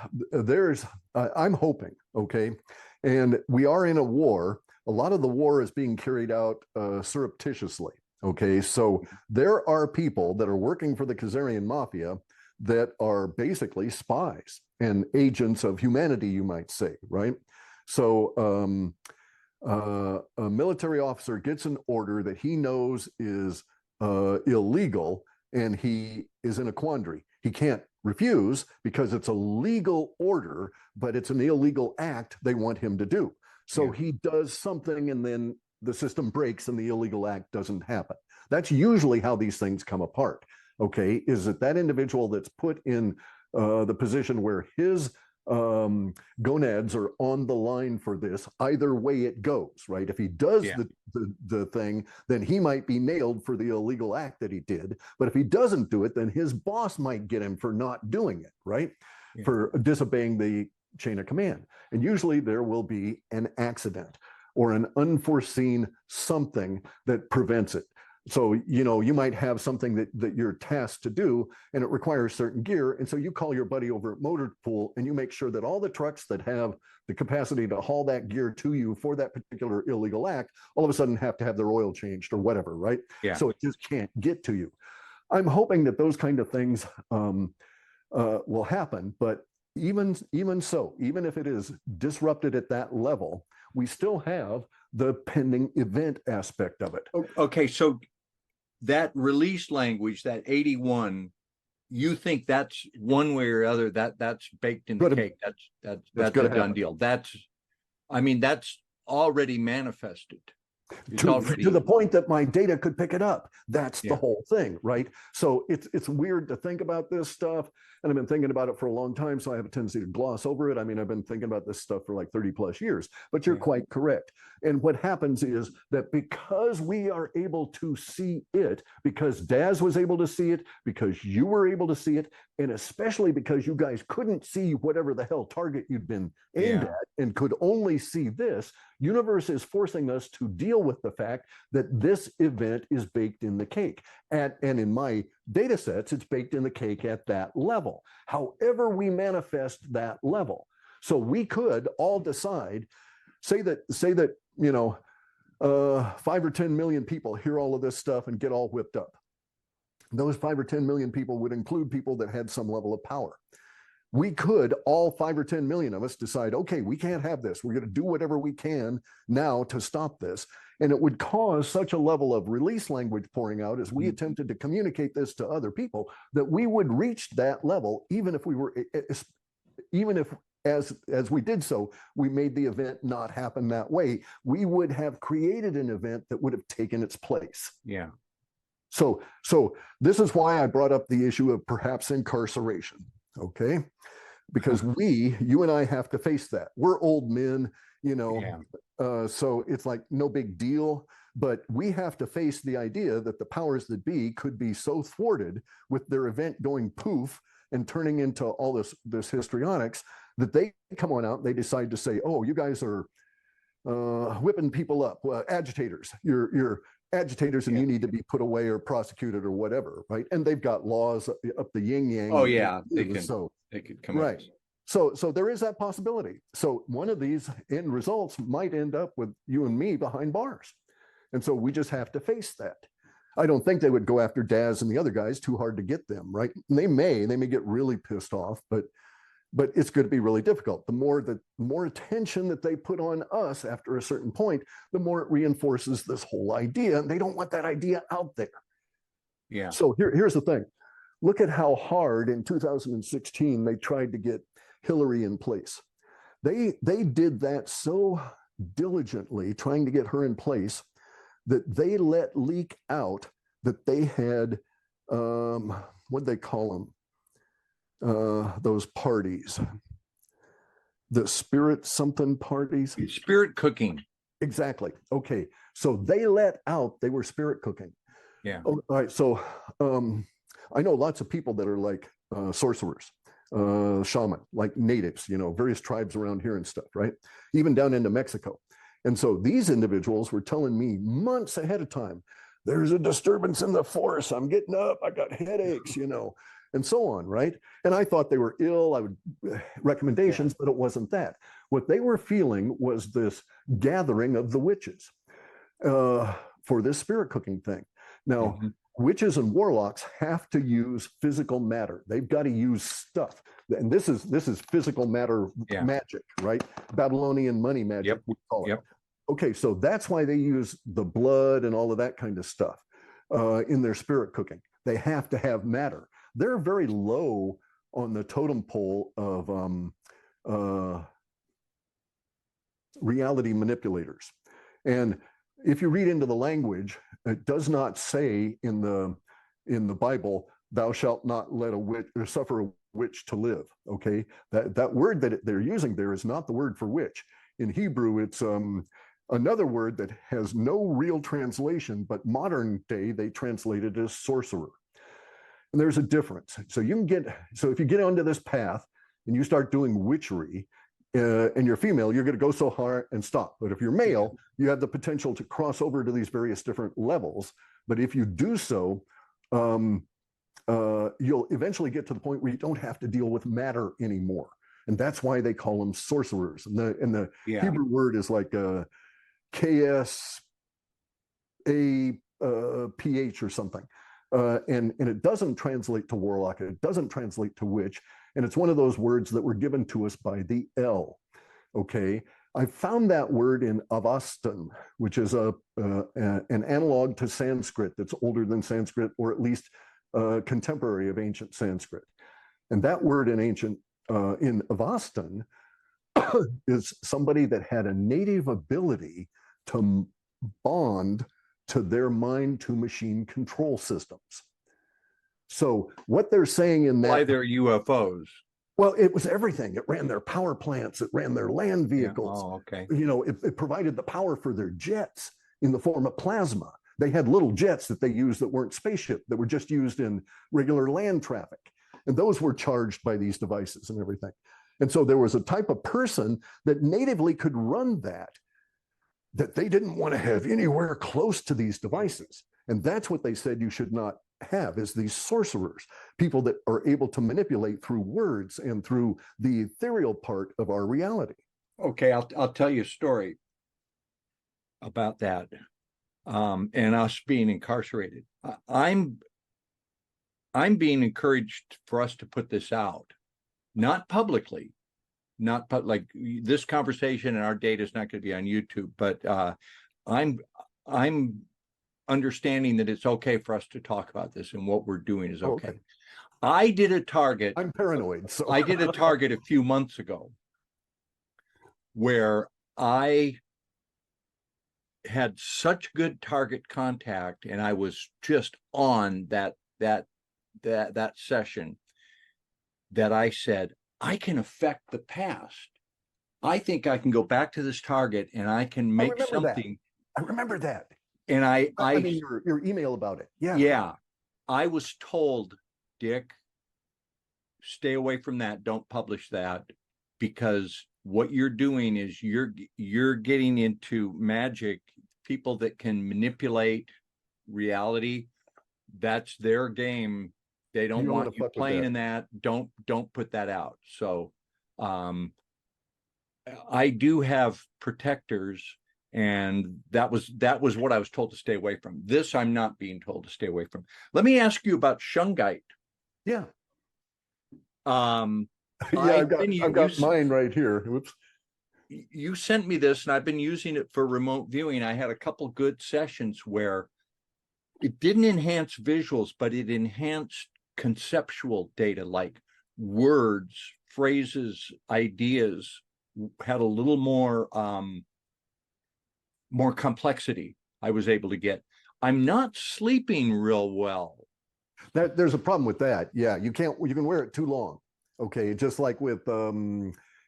I'm hoping, okay, and we are in a war. A lot of the war is being carried out surreptitiously. Okay. So there are people that are working for the Khazarian Mafia that are basically spies and agents of humanity, you might say, right? So a military officer gets an order that he knows is illegal, and he is in a quandary. He can't refuse because it's a legal order, but it's an illegal act they want him to do. So Yeah. he does something and then the system breaks and the illegal act doesn't happen. That's usually how these things come apart. Okay, is that that individual that's put in the position where his gonads are on the line for this, either way it goes, right? If he does Yeah. the thing, then he might be nailed for the illegal act that he did. But if he doesn't do it, then his boss might get him for not doing it, right? Yeah. For disobeying the chain of command. And usually there will be an accident or an unforeseen something that prevents it. So, you know, you might have something that you're tasked to do and it requires certain gear. And so you call your buddy over at Motor Pool and you make sure that all the trucks that have the capacity to haul that gear to you for that particular illegal act, all of a sudden have to have their oil changed or whatever, right? Yeah. So it just can't get to you. I'm hoping that those kind of things will happen, but even so, even if it is disrupted at that level, we still have the pending event aspect of it. Okay, so that release language, that 81, you think that's one way or other that's baked in the cake. That's a done deal. That's already manifested. To the point that my data could pick it up. That's Yeah. the whole thing, right? So it's weird to think about this stuff, and I've been thinking about it for a long time, so I have a tendency to gloss over it. I mean, I've been thinking about this stuff for like 30 plus years, but you're Yeah. quite correct. And what happens is that because we are able to see it, because Daz was able to see it, because you were able to see it, and especially because you guys couldn't see whatever the hell target you'd been aimed Yeah. at and could only see this, universe is forcing us to deal with the fact that this event is baked in the cake. And in my data sets, it's baked in the cake at that level. However, we manifest that level. So we could all decide, say that, you know, 5 or 10 million people hear all of this stuff and get all whipped up. Those 5 or 10 million people would include people that had some level of power. We could, all 5 or 10 million of us, decide, okay, we can't have this. We're going to do whatever we can now to stop this. And it would cause such a level of release language pouring out as we attempted to communicate this to other people that we would reach that level, even if we were, even if as we did so, we made the event not happen that way. We would have created an event that would have taken its place. Yeah. So this is why I brought up the issue of perhaps incarceration. Okay, because you and I have to face that. We're old men, you know, so it's like no big deal, but we have to face the idea that the powers that be could be so thwarted with their event going poof and turning into all this histrionics that they come on out and they decide to say, oh, you guys are whipping people up, agitators, you're agitators and you need to be put away or prosecuted or whatever, right? And they've got laws up the yin yang. Oh yeah, they could come right. So there is that possibility. So one of these end results might end up with you and me behind bars. And so we just have to face that. I don't think they would go after Daz and the other guys too hard to get them, right? And they may get really pissed off, but it's going to be really difficult. The more attention that they put on us after a certain point, the more it reinforces this whole idea. And they don't want that idea out there. Yeah. So here's the thing. Look at how hard in 2016 they tried to get Hillary in place. They did that so diligently, trying to get her in place, that they let leak out that they had, what'd they call them? Those parties, the spirit something parties. Spirit cooking. Exactly. Okay. So they let out, they were spirit cooking. Yeah. Oh, all right. So I know lots of people that are like sorcerers, shaman, like natives, you know, various tribes around here and stuff, right? Even down into Mexico. And so these individuals were telling me months ahead of time, there's a disturbance in the force. I'm getting up. I got headaches, you know, and so on, right? And I thought they were ill. I would recommendations, but it wasn't that. What they were feeling was this gathering of the witches for this spirit cooking thing. Now, witches and warlocks have to use physical matter. They've got to use stuff. And this is physical matter magic, right? Babylonian money magic, we call it. Okay, so that's why they use the blood and all of that kind of stuff in their spirit cooking. They have to have matter. They're very low on the totem pole of reality manipulators. And if you read into the language, it does not say in the Bible, thou shalt not let a witch or suffer a witch to live. Okay, that word that they're using there is not the word for witch. In Hebrew, it's another word that has no real translation, but modern day they translate it as sorcerer. And there's a difference. So if you get onto this path and you start doing witchery, and you're female, you're going to go so hard and stop. But if you're male, you have the potential to cross over to these various different levels. But if you do so, you'll eventually get to the point where you don't have to deal with matter anymore. And that's why they call them sorcerers. And the Hebrew word is like KSAPH or something. And it doesn't translate to warlock. It doesn't translate to witch. And it's one of those words that were given to us by the L. Okay, I found that word in Avastan, which is an analog to Sanskrit that's older than Sanskrit, or at least contemporary of ancient Sanskrit. And that word in Avastan is somebody that had a native ability to bond to their mind to machine control systems. So what they're saying in that— Why they're UFOs? Well, it was everything. It ran their power plants. It ran their land vehicles. Yeah. Oh, okay. You know, it provided the power for their jets in the form of plasma. They had little jets that they used that weren't spaceship, that were just used in regular land traffic. And those were charged by these devices and everything. And so there was a type of person that natively could run that they didn't want to have anywhere close to these devices. And that's what they said you should not have, is these sorcerers, people that are able to manipulate through words and through the ethereal part of our reality. Okay, I'll tell you a story about that, and us being incarcerated. I'm being encouraged for us to put this out, not publicly, like this conversation and our data is not going to be on YouTube, but I'm understanding that it's okay for us to talk about this, and what we're doing is okay. I did a target. I'm paranoid. So I did a target a few months ago where I had such good target contact, and I was just on that session, that I said, I can affect the past. I think I can go back to this target and I can make something. I remember that. And I mean, your email about it. Yeah. Yeah. I was told, Dick, stay away from that. Don't publish that, because what you're doing is you're getting into magic. People that can manipulate reality, that's their game. They don't want you playing in that. Don't put that out. So I do have protectors, and that was what I was told to stay away from. This I'm not being told to stay away from. Let me ask you about shungite. Yeah. Yeah, I've got mine right here. Whoops. You sent me this, and I've been using it for remote viewing. I had a couple good sessions where it didn't enhance visuals, but it enhanced conceptual data, like words, phrases, ideas, had a little more complexity I was able to get. I'm not sleeping real well. There's a problem with that. Yeah, you can wear it too long. Okay, just like with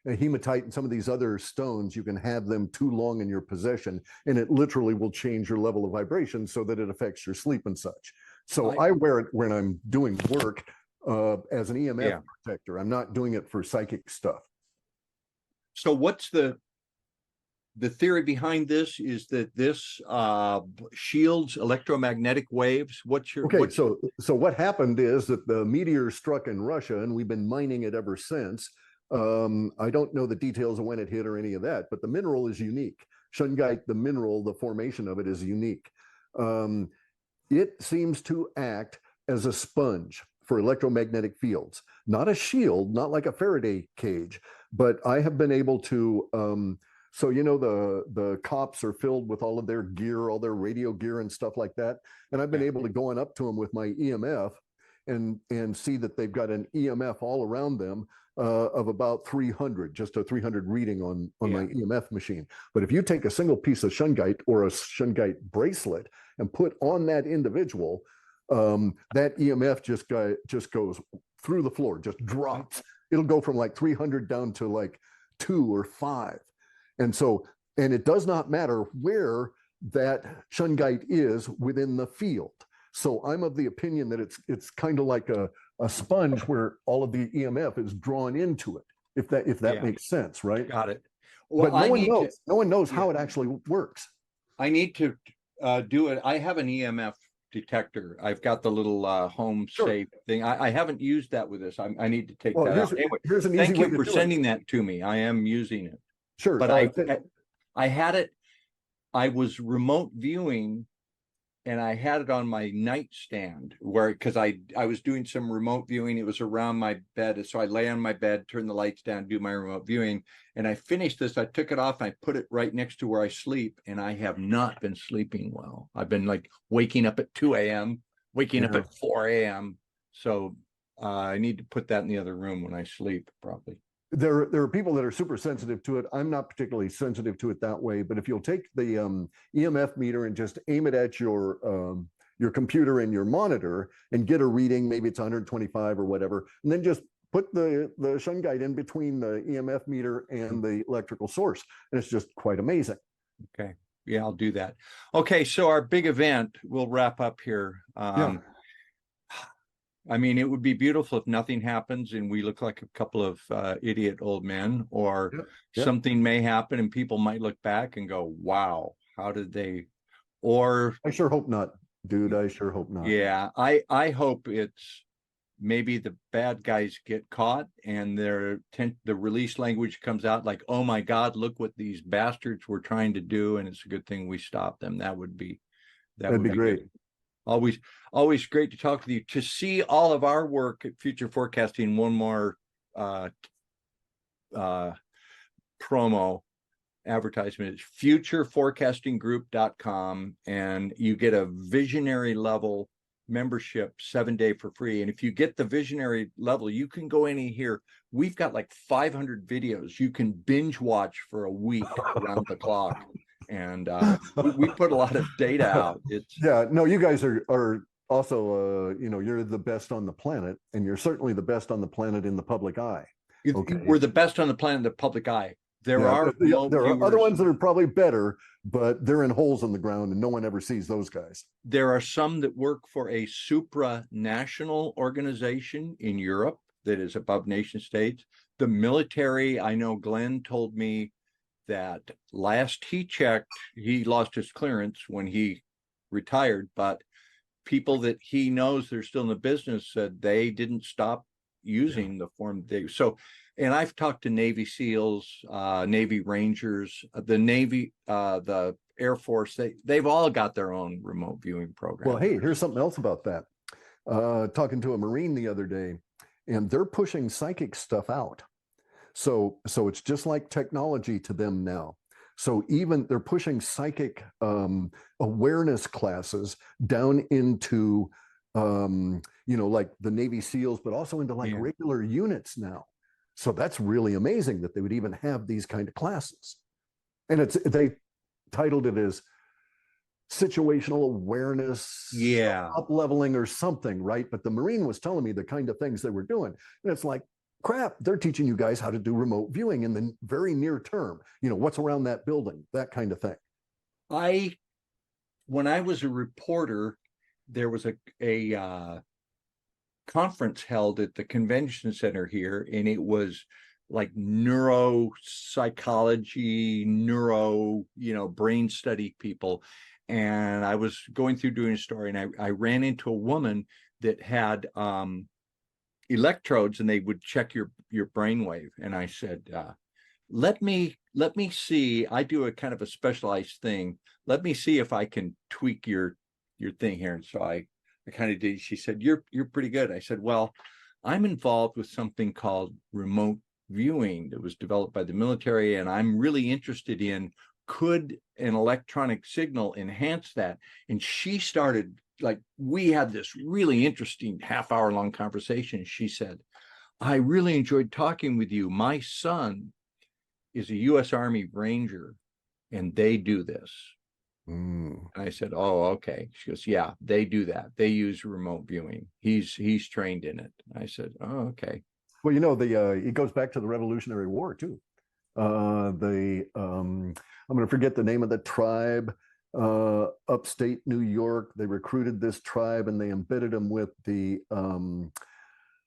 hematite and some of these other stones, you can have them too long in your possession, and it literally will change your level of vibration so that it affects your sleep and such. So I wear it when I'm doing work as an EMF protector. I'm not doing it for psychic stuff. So what's the theory behind this? Is that this shields electromagnetic waves? So what happened is that the meteor struck in Russia, and we've been mining it ever since. I don't know the details of when it hit or any of that, but the mineral is unique. Shungite, the mineral, the formation of it is unique. It seems to act as a sponge for electromagnetic fields, not a shield, not like a Faraday cage, but I have been able to, so you know the cops are filled with all of their gear, all their radio gear and stuff like that, and I've been able to go on up to them with my EMF and see that they've got an EMF all around them of about 300, just a 300 reading on my EMF machine. But if you take a single piece of shungite or a shungite bracelet and put on that individual, that EMF just goes through the floor, just drops. It'll go from like 300 down to like 2 or 5. And it does not matter where that shungite is within the field. So I'm of the opinion that it's kind of like a sponge where all of the EMF is drawn into it, if that makes sense, right? Got it. Well, but no one knows how it actually works. I need to do it. I have an EMF detector. I've got the little home safe thing. I haven't used that with this. I need to take that out. Anyway, here's an easy thank way you to for do sending that to me. I am using it. Sure. But I had it. I was remote viewing, and I had it on my nightstand because I was doing some remote viewing. It was around my bed. So I lay on my bed, turn the lights down, do my remote viewing. And I finished this. I took it off and I put it right next to where I sleep. And I have not been sleeping well. I've been like waking up at 2 a.m., waking up at 4 a.m. So I need to put that in the other room when I sleep probably. There are people that are super sensitive to it. I'm not particularly sensitive to it that way, but if you'll take the EMF meter and just aim it at your computer and your monitor and get a reading, maybe it's 125 or whatever, and then just put the shungite in between the EMF meter and the electrical source, and it's just quite amazing. Okay, yeah, I'll do that. Okay, so our big event, we'll wrap up here. I mean, it would be beautiful if nothing happens and we look like a couple of idiot old men, or something may happen and people might look back and go, wow, how did they, or I sure hope not, dude. I sure hope not. Yeah, I hope it's maybe the bad guys get caught and the release language comes out like, oh my God, look what these bastards were trying to do. And it's a good thing we stopped them. That'd be great. Good. Always great to talk with you. To see all of our work at Future Forecasting, one more promo advertisement. It's futureforecastinggroup.com, and you get a visionary level membership 7-day for free. And if you get the visionary level, you can go in here. We've got like 500 videos you can binge watch for a week around the clock. And we put a lot of data out. You guys are also you're the best on the planet, and you're certainly the best on the planet in the public eye. Okay. We're the best on the planet in the public eye. There are other ones that are probably better, but they're in holes in the ground and no one ever sees those guys. There are some that work for a supranational organization in Europe that is above nation states. The military, I know Glenn told me that last he checked, he lost his clearance when he retired, but people that he knows they're still in the business said they didn't stop using the form and I've talked to Navy SEALs, Navy Rangers, the Navy, the Air Force, they've all got their own remote viewing program. Well, hey, here's something else about that. Talking to a Marine the other day, and they're pushing psychic stuff out. So it's just like technology to them now. So even they're pushing psychic awareness classes down into, like the Navy SEALs, but also into like regular units now. So that's really amazing that they would even have these kind of classes. And they titled it as situational awareness, up leveling or something, right? But the Marine was telling me the kind of things they were doing. And it's like, crap, they're teaching you guys how to do remote viewing in the very near term. What's around that building, that kind of thing. When I was a reporter, there was a conference held at the convention center here, and it was like neuropsychology, brain study people. And I was going through doing a story, and I ran into a woman that had electrodes, and they would check your brainwave. And I said, let me see. I do a kind of a specialized thing. Let me see if I can tweak your thing here. And so I kind of did. She said, you're pretty good. I said, well, I'm involved with something called remote viewing that was developed by the military, and I'm really interested in, could an electronic signal enhance that? And she started like we had this really interesting half-hour long conversation. She said, I really enjoyed talking with you. My son is a U.S. Army Ranger, and they do this. And I said, oh, okay. She goes, yeah, they do that. They use remote viewing. He's trained in it. I said, oh, okay. Well, it goes back to the Revolutionary War too. I'm going to forget the name of the tribe, upstate New York. They recruited this tribe and they embedded them with the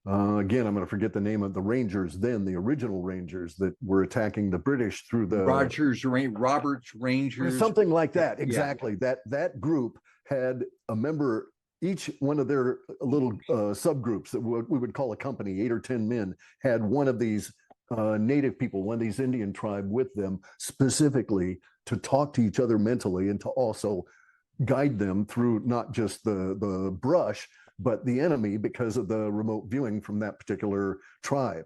again, I'm going to forget the name of the Rangers, then the original Rangers that were attacking the British through the Roberts Rangers, something like that. Exactly. Yeah. That group had a member, each one of their little subgroups that we would call a company, 8 or 10 men, had one of these native people, one of these Indian tribe with them specifically to talk to each other mentally and to also guide them through not just the brush, but the enemy because of the remote viewing from that particular tribe.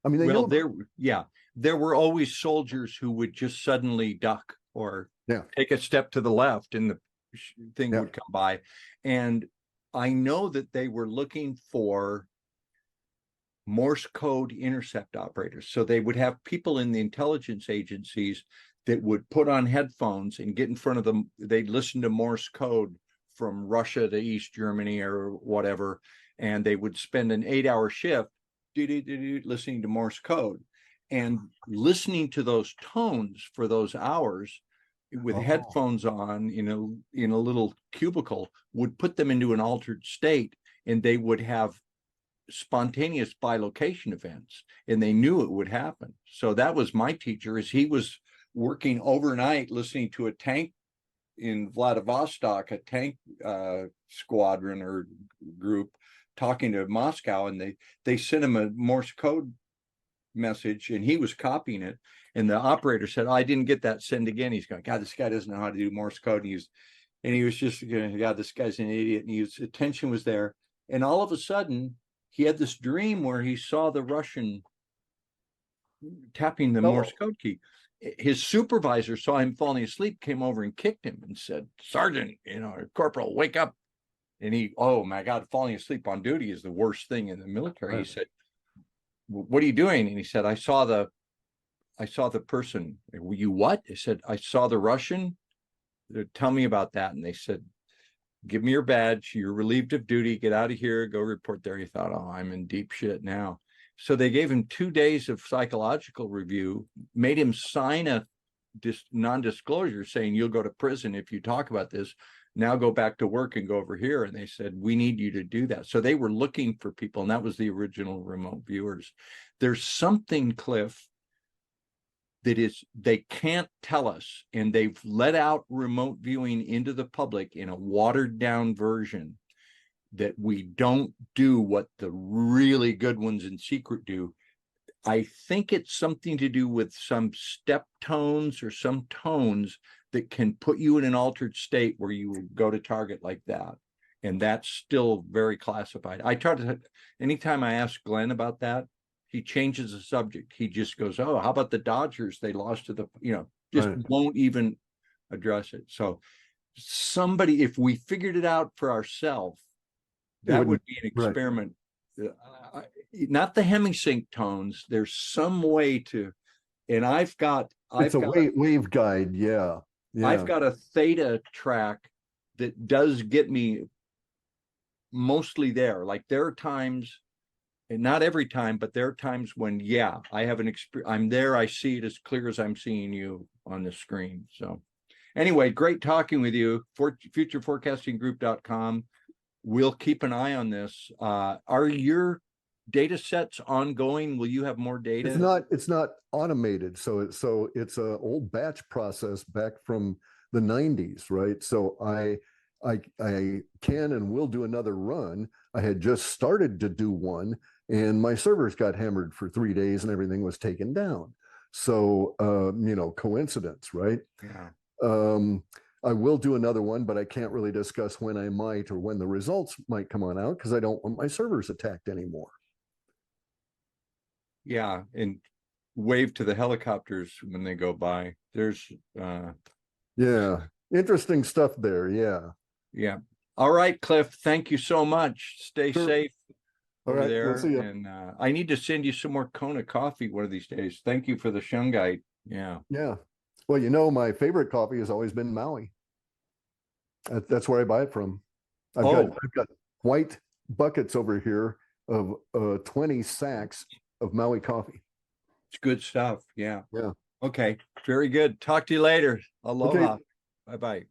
I mean, there were always soldiers who would just suddenly duck or take a step to the left and the thing would come by. And I know that they were looking for Morse code intercept operators. So they would have people in the intelligence agencies that would put on headphones and get in front of them. They'd listen to Morse code from Russia to East Germany or whatever, and they would spend an 8-hour shift listening to Morse code and listening to those tones for those hours with headphones on in a little cubicle would put them into an altered state, and they would have spontaneous bilocation events, and they knew it would happen. So that was my teacher, is he was working overnight listening to a tank in Vladivostok, a tank squadron or group talking to Moscow, and they sent him a Morse code message and he was copying it, and the operator said, oh, I didn't get that, send again. He's going, God, this guy doesn't know how to do Morse code. And he was just going, God, this guy's an idiot. And his attention was there, and all of a sudden he had this dream where he saw the Russian tapping the Morse code key. His supervisor saw him falling asleep, came over and kicked him and said, Sergeant, Corporal, wake up. And he, oh my God, falling asleep on duty is the worst thing in the military. Right. He said, what are you doing? And he said, I saw the person. You what? He said, I saw the Russian. Tell me about that. And they said, give me your badge. You're relieved of duty. Get out of here. Go report there. He thought, oh, I'm in deep shit now. So they gave him 2 days of psychological review, made him sign a non-disclosure saying you'll go to prison if you talk about this. Now go back to work and go over here. And they said, we need you to do that. So they were looking for people, and that was the original remote viewers. There's something, Cliff, that is, they can't tell us, and they've let out remote viewing into the public in a watered down version, that we don't do what the really good ones in secret do. I think it's something to do with some step tones or some tones that can put you in an altered state where you will go to target like that. And that's still very classified. I try to, anytime I ask Glenn about that, he changes the subject. He just goes, oh, how about the Dodgers? They lost to the, just right. Won't even address it. So somebody, if we figured it out for ourselves, that would be an experiment. Right. Not the hemisync tones. There's some way to, and I've got a wave guide. Yeah. I've got a theta track that does get me mostly there. Like there are times, and not every time, but there are times when, I have an experience. I'm there. I see it as clear as I'm seeing you on the screen. So anyway, great talking with you. Futureforecastinggroup.com. We'll keep an eye on this. Are your data sets ongoing? Will you have more data? It's not automated. So it's a old batch process back from the 90s, right? So I can and will do another run. I had just started to do one, and my servers got hammered for 3 days and everything was taken down. So coincidence, right? Yeah. I will do another one, but I can't really discuss when I might or when the results might come on out because I don't want my servers attacked anymore. Yeah, and wave to the helicopters when they go by. There's interesting stuff there. Yeah. All right, Cliff, thank you so much. Stay Sure. safe All over right, there. we'll see you. And I need to send you some more Kona coffee one of these days. Thank you for the shungite. Yeah. Yeah. Well, you know, my favorite coffee has always been Maui. That's where I buy it from. I've got white buckets over here of 20 sacks of Maui coffee. It's good stuff. Yeah. Yeah. Okay. Very good. Talk to you later. Aloha. Okay. Bye-bye.